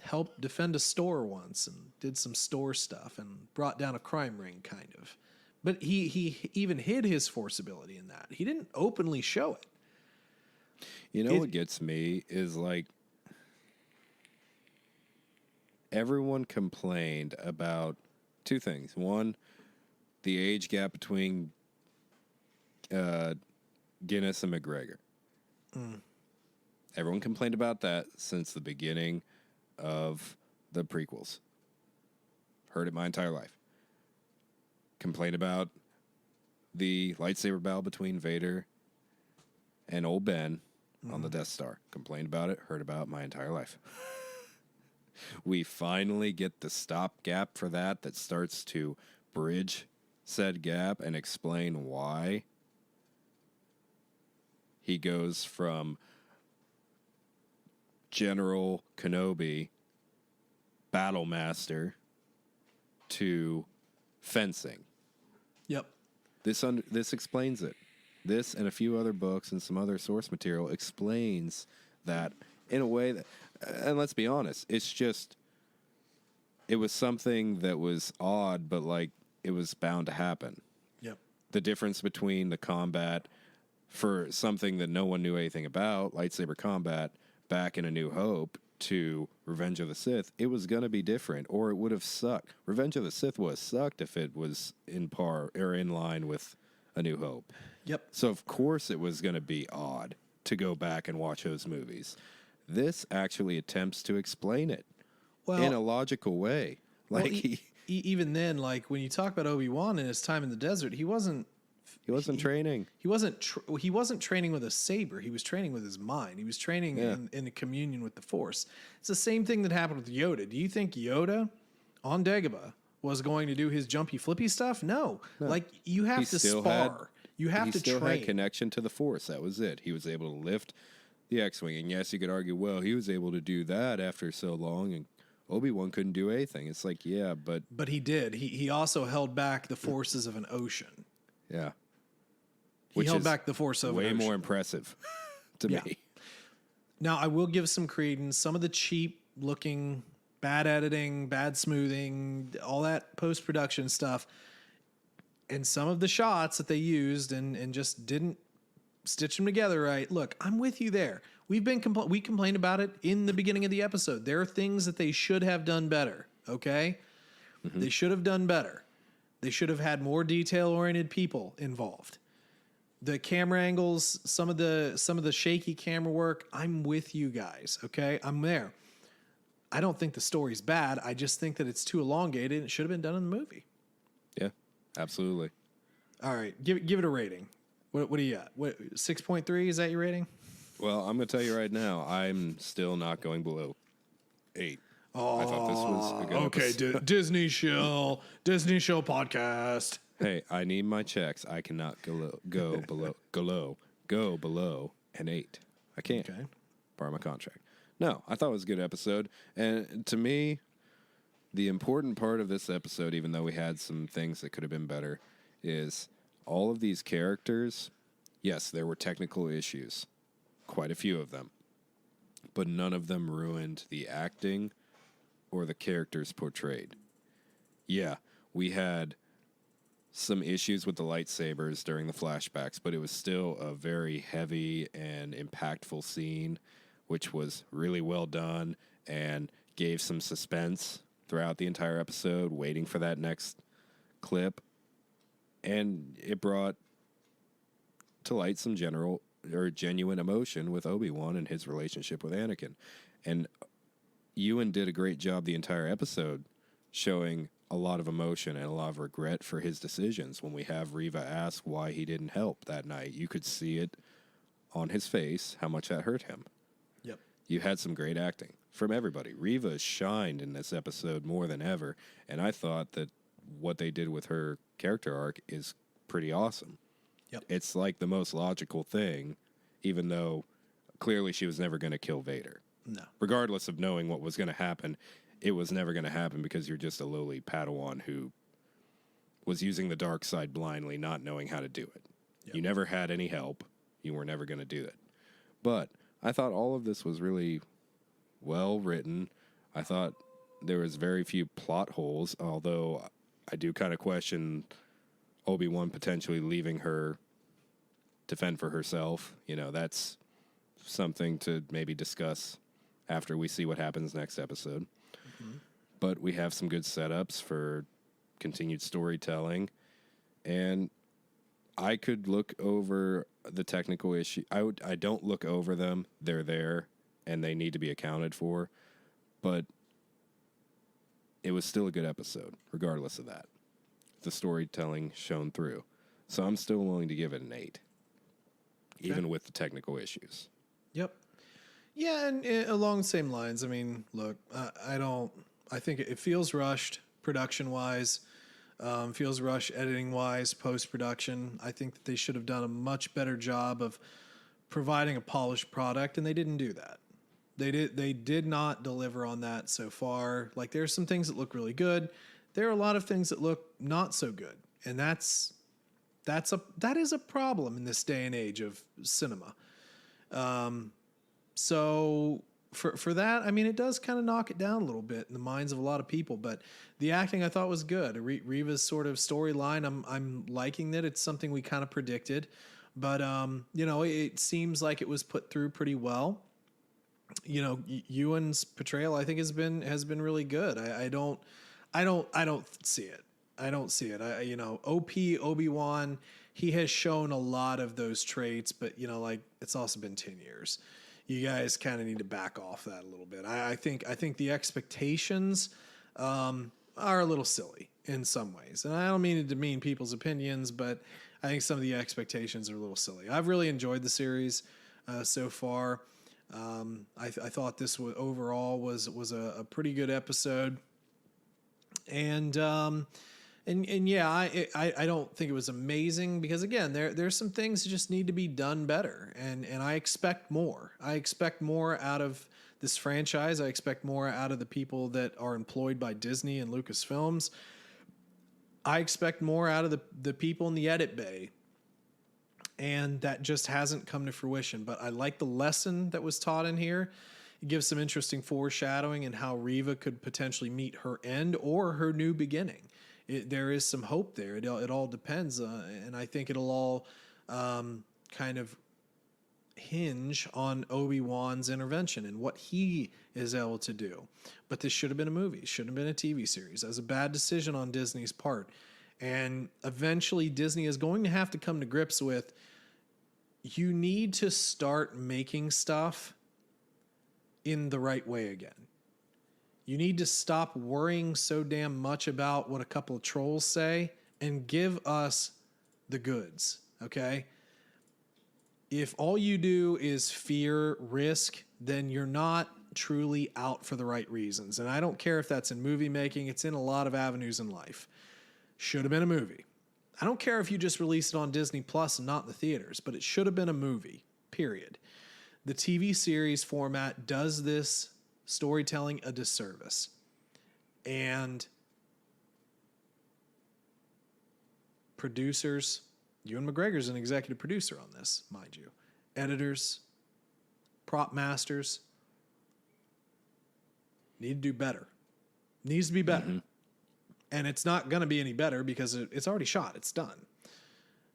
helped defend a store once and did some store stuff and brought down a crime ring, kind of. But he even hid his Force ability in that. He didn't openly show it. What gets me is, like, everyone complained about two things. One, the age gap between Guinness and McGregor. Everyone complained about that since the beginning of the prequels. Heard it my entire life. Complained about the lightsaber battle between Vader and old Ben on the Death Star. Complained about it, heard about it my entire life. We finally get the stopgap for that starts to bridge said gap and explain why he goes from General Kenobi, battle master, to fencing. Yep. This explains it. This and a few other books and some other source material explains that in a way that, and let's be honest, it was something that was odd, but like it was bound to happen. Yep. The difference between the combat for something that no one knew anything about, lightsaber combat, back in A New Hope, to Revenge of the Sith, it was going to be different, or it would have sucked. Revenge of the Sith would have sucked if it was in par or in line with A New Hope. Yep. So of course it was going to be odd to go back and watch those movies. This actually attempts to explain it in a logical way. Like even then, like when you talk about Obi-Wan and his time in the desert, he wasn't training. He wasn't training with a saber. He was training with his mind. He was training in a communion with the Force. It's the same thing that happened with Yoda. Do you think Yoda on Dagobah was going to do his jumpy flippy stuff? No. Like, you have to spar. You have to train. He still had connection to the Force. That was it. He was able to lift the X-Wing. And yes, you could argue, well, he was able to do that after so long, and Obi-Wan couldn't do anything. It's like, yeah, but he did. He also held back the forces of an ocean. yeah, He held back the force of an way ocean. more impressive to me. Now, I will give some credence. Some of the cheap-looking, bad editing, bad smoothing, all that post-production stuff, and some of the shots that they used and just didn't stitch them together right. Look, I'm with you there. We complained about it in the beginning of the episode. There are things that they should have done better, okay? Mm-hmm. They should have done better. They should have had more detail-oriented people involved. The camera angles, some of the shaky camera work, I'm with you guys, okay? I'm there. I don't think the story's bad. I just think that it's too elongated and it should have been done in the movie. Yeah, absolutely. All right, give it a rating. What do you got? 6.3, is that your rating? Well, I'm going to tell you right now, I'm still not going below 8. I thought this was a good episode. Disney Show podcast. Hey, I need my checks. I cannot go below an 8. I can't. Okay. Part of my contract. No, I thought it was a good episode. And to me, the important part of this episode, even though we had some things that could have been better, is all of these characters, yes, there were technical issues. Quite a few of them. But none of them ruined the acting or the characters portrayed. Yeah, we had some issues with the lightsabers during the flashbacks, but it was still a very heavy and impactful scene, which was really well done and gave some suspense throughout the entire episode, waiting for that next clip. And it brought to light some genuine emotion with Obi-Wan and his relationship with Anakin. And Ewan did a great job the entire episode showing a lot of emotion and a lot of regret for his decisions. When we have Reva ask why he didn't help that night, you could see it on his face, how much that hurt him. Yep. You had some great acting from everybody. Reva shined in this episode more than ever, and I thought that what they did with her character arc is pretty awesome. Yep. It's like the most logical thing, even though clearly she was never going to kill Vader. No. Regardless of knowing what was going to happen, it was never going to happen because you're just a lowly Padawan who was using the dark side blindly, not knowing how to do it. Yep. You never had any help. You were never going to do it. But I thought all of this was really well written. I thought there was very few plot holes, although I do kind of question Obi-Wan potentially leaving her to fend for herself. You know, that's something to maybe discuss after we see what happens next episode. Mm-hmm. But we have some good setups for continued storytelling. And I could look over the technical issue. I don't look over them. They're there, and they need to be accounted for. But it was still a good episode, regardless of that. The storytelling shone through. So I'm still willing to give it an 8, even with the technical issues. Yep. Yeah, and along the same lines, I mean, look, I think it feels rushed production-wise, feels rushed editing-wise, post-production. I think that they should have done a much better job of providing a polished product, and they didn't do that. They did not deliver on that so far. Like, there's some things that look really good. There are a lot of things that look not so good, and that is a problem in this day and age of cinema. So for that, I mean, it does kind of knock it down a little bit in the minds of a lot of people. But the acting I thought was good. Reva's sort of storyline, I'm liking that. It's something we kind of predicted, but it seems like it was put through pretty well. You know, Ewan's portrayal I think has been really good. I don't see it. I don't see it. Obi-Wan, he has shown a lot of those traits, but it's also been 10 years. You guys kind of need to back off that a little bit. I think the expectations are a little silly in some ways, and I don't mean it to mean people's opinions, but I think some of the expectations are a little silly. I've really enjoyed the series so far. I thought this overall was a pretty good episode. And And yeah, I don't think it was amazing because again, there's some things that just need to be done better, and I expect more. I expect more out of this franchise. I expect more out of the people that are employed by Disney and Lucasfilms. I expect more out of the people in the edit bay, and that just hasn't come to fruition. But I like the lesson that was taught in here. It gives some interesting foreshadowing in how Reva could potentially meet her end or her new beginning. There is some hope there. It all depends, and I think it'll all kind of hinge on Obi-Wan's intervention and what he is able to do. But this should have been a movie. Shouldn't have been a TV series. That was a bad decision on Disney's part. And eventually Disney is going to have to come to grips with, you need to start making stuff in the right way again. You need to stop worrying so damn much about what a couple of trolls say and give us the goods, okay? If all you do is fear risk, then you're not truly out for the right reasons. And I don't care if that's in movie making, it's in a lot of avenues in life. Should have been a movie. I don't care if you just released it on Disney Plus and not in the theaters, but it should have been a movie, period. The TV series format does this storytelling a disservice. And producers, Ewan McGregor's an executive producer on this, mind you. Editors, prop masters, need to do better. Needs to be better. Mm-hmm. And it's not going to be any better because it's already shot. It's done.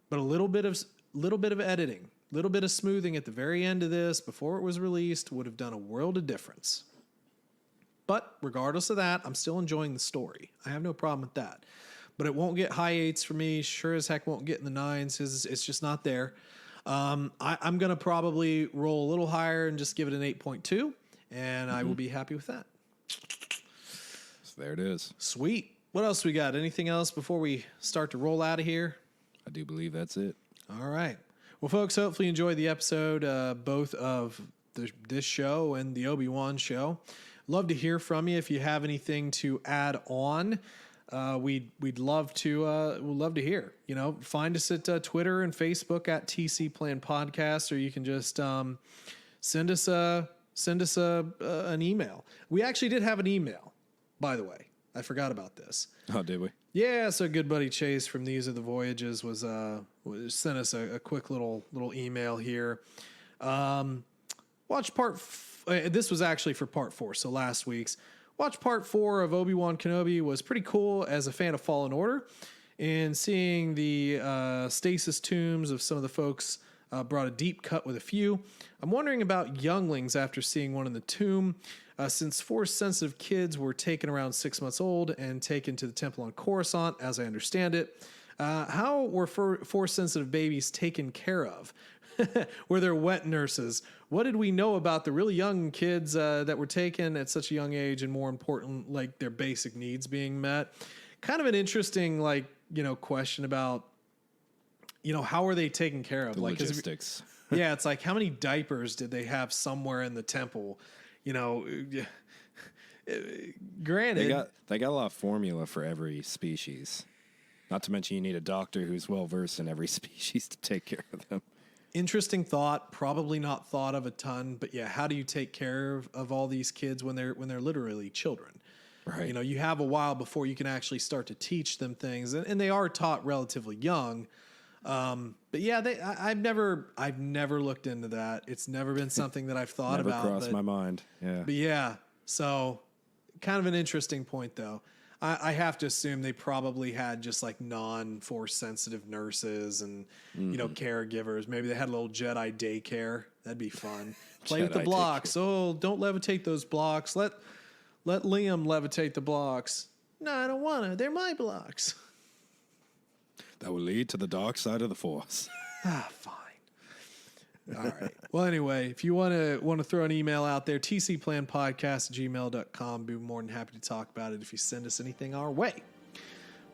But a little bit of editing, a little bit of smoothing at the very end of this before it was released would have done a world of difference. But regardless of that, I'm still enjoying the story. I have no problem with that. But it won't get high 8s for me. Sure as heck won't get in the 9s. It's just not there. I'm going to probably roll a little higher and just give it an 8.2. And I will be happy with that. So there it is. Sweet. What else we got? Anything else before we start to roll out of here? I do believe that's it. All right. Well, folks, hopefully you enjoyed the episode, both of this show and the Obi Wan show. Love to hear from you if you have anything to add on. We'd love to hear. You know, find us at Twitter and Facebook at TC Plan Podcast, or you can just send us an email. We actually did have an email, by the way. I forgot about this. Oh, did we? Yeah, so good buddy Chase from These Are the Voyages was sent us a quick little email here. Watch this was actually for part 4, so last week's. Watch part 4 of Obi Wan Kenobi was pretty cool as a fan of Fallen Order, and seeing the stasis tombs of some of the folks brought a deep cut with a few. I'm wondering about younglings after seeing one in the tomb. Since Force-sensitive kids were taken around 6 months old and taken to the temple on Coruscant, as I understand it, how were Force-sensitive babies taken care of? Were there wet nurses? What did we know about the really young kids that were taken at such a young age, and more important, like their basic needs being met? Kind of an interesting, question about, how are they taken care of? The logistics. Yeah, it's like, how many diapers did they have somewhere in the temple? Granted, they got a lot of formula for every species. Not to mention you need a doctor who's well versed in every species to take care of them. Interesting thought, probably not thought of a ton, but yeah, how do you take care of all these kids when they're literally children? Right. You have a while before you can actually start to teach them things, and they are taught relatively young. But yeah, I've never looked into that. It's never been something that I've thought about. Never crossed my mind. Yeah. But yeah, so kind of an interesting point though. I have to assume they probably had just like non-force sensitive nurses and, caregivers. Maybe they had a little Jedi daycare. That'd be fun. Play with the blocks. Oh, don't levitate those blocks. Let Liam levitate the blocks. No, I don't want to. They're my blocks. That will lead to the dark side of the Force. Fine. All right. Well, anyway, if you want to throw an email out there, tcplanpodcast@gmail.com. Be more than happy to talk about it if you send us anything our way.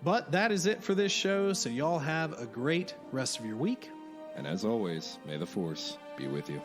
But that is it for this show. So y'all have a great rest of your week. And as always, may the Force be with you.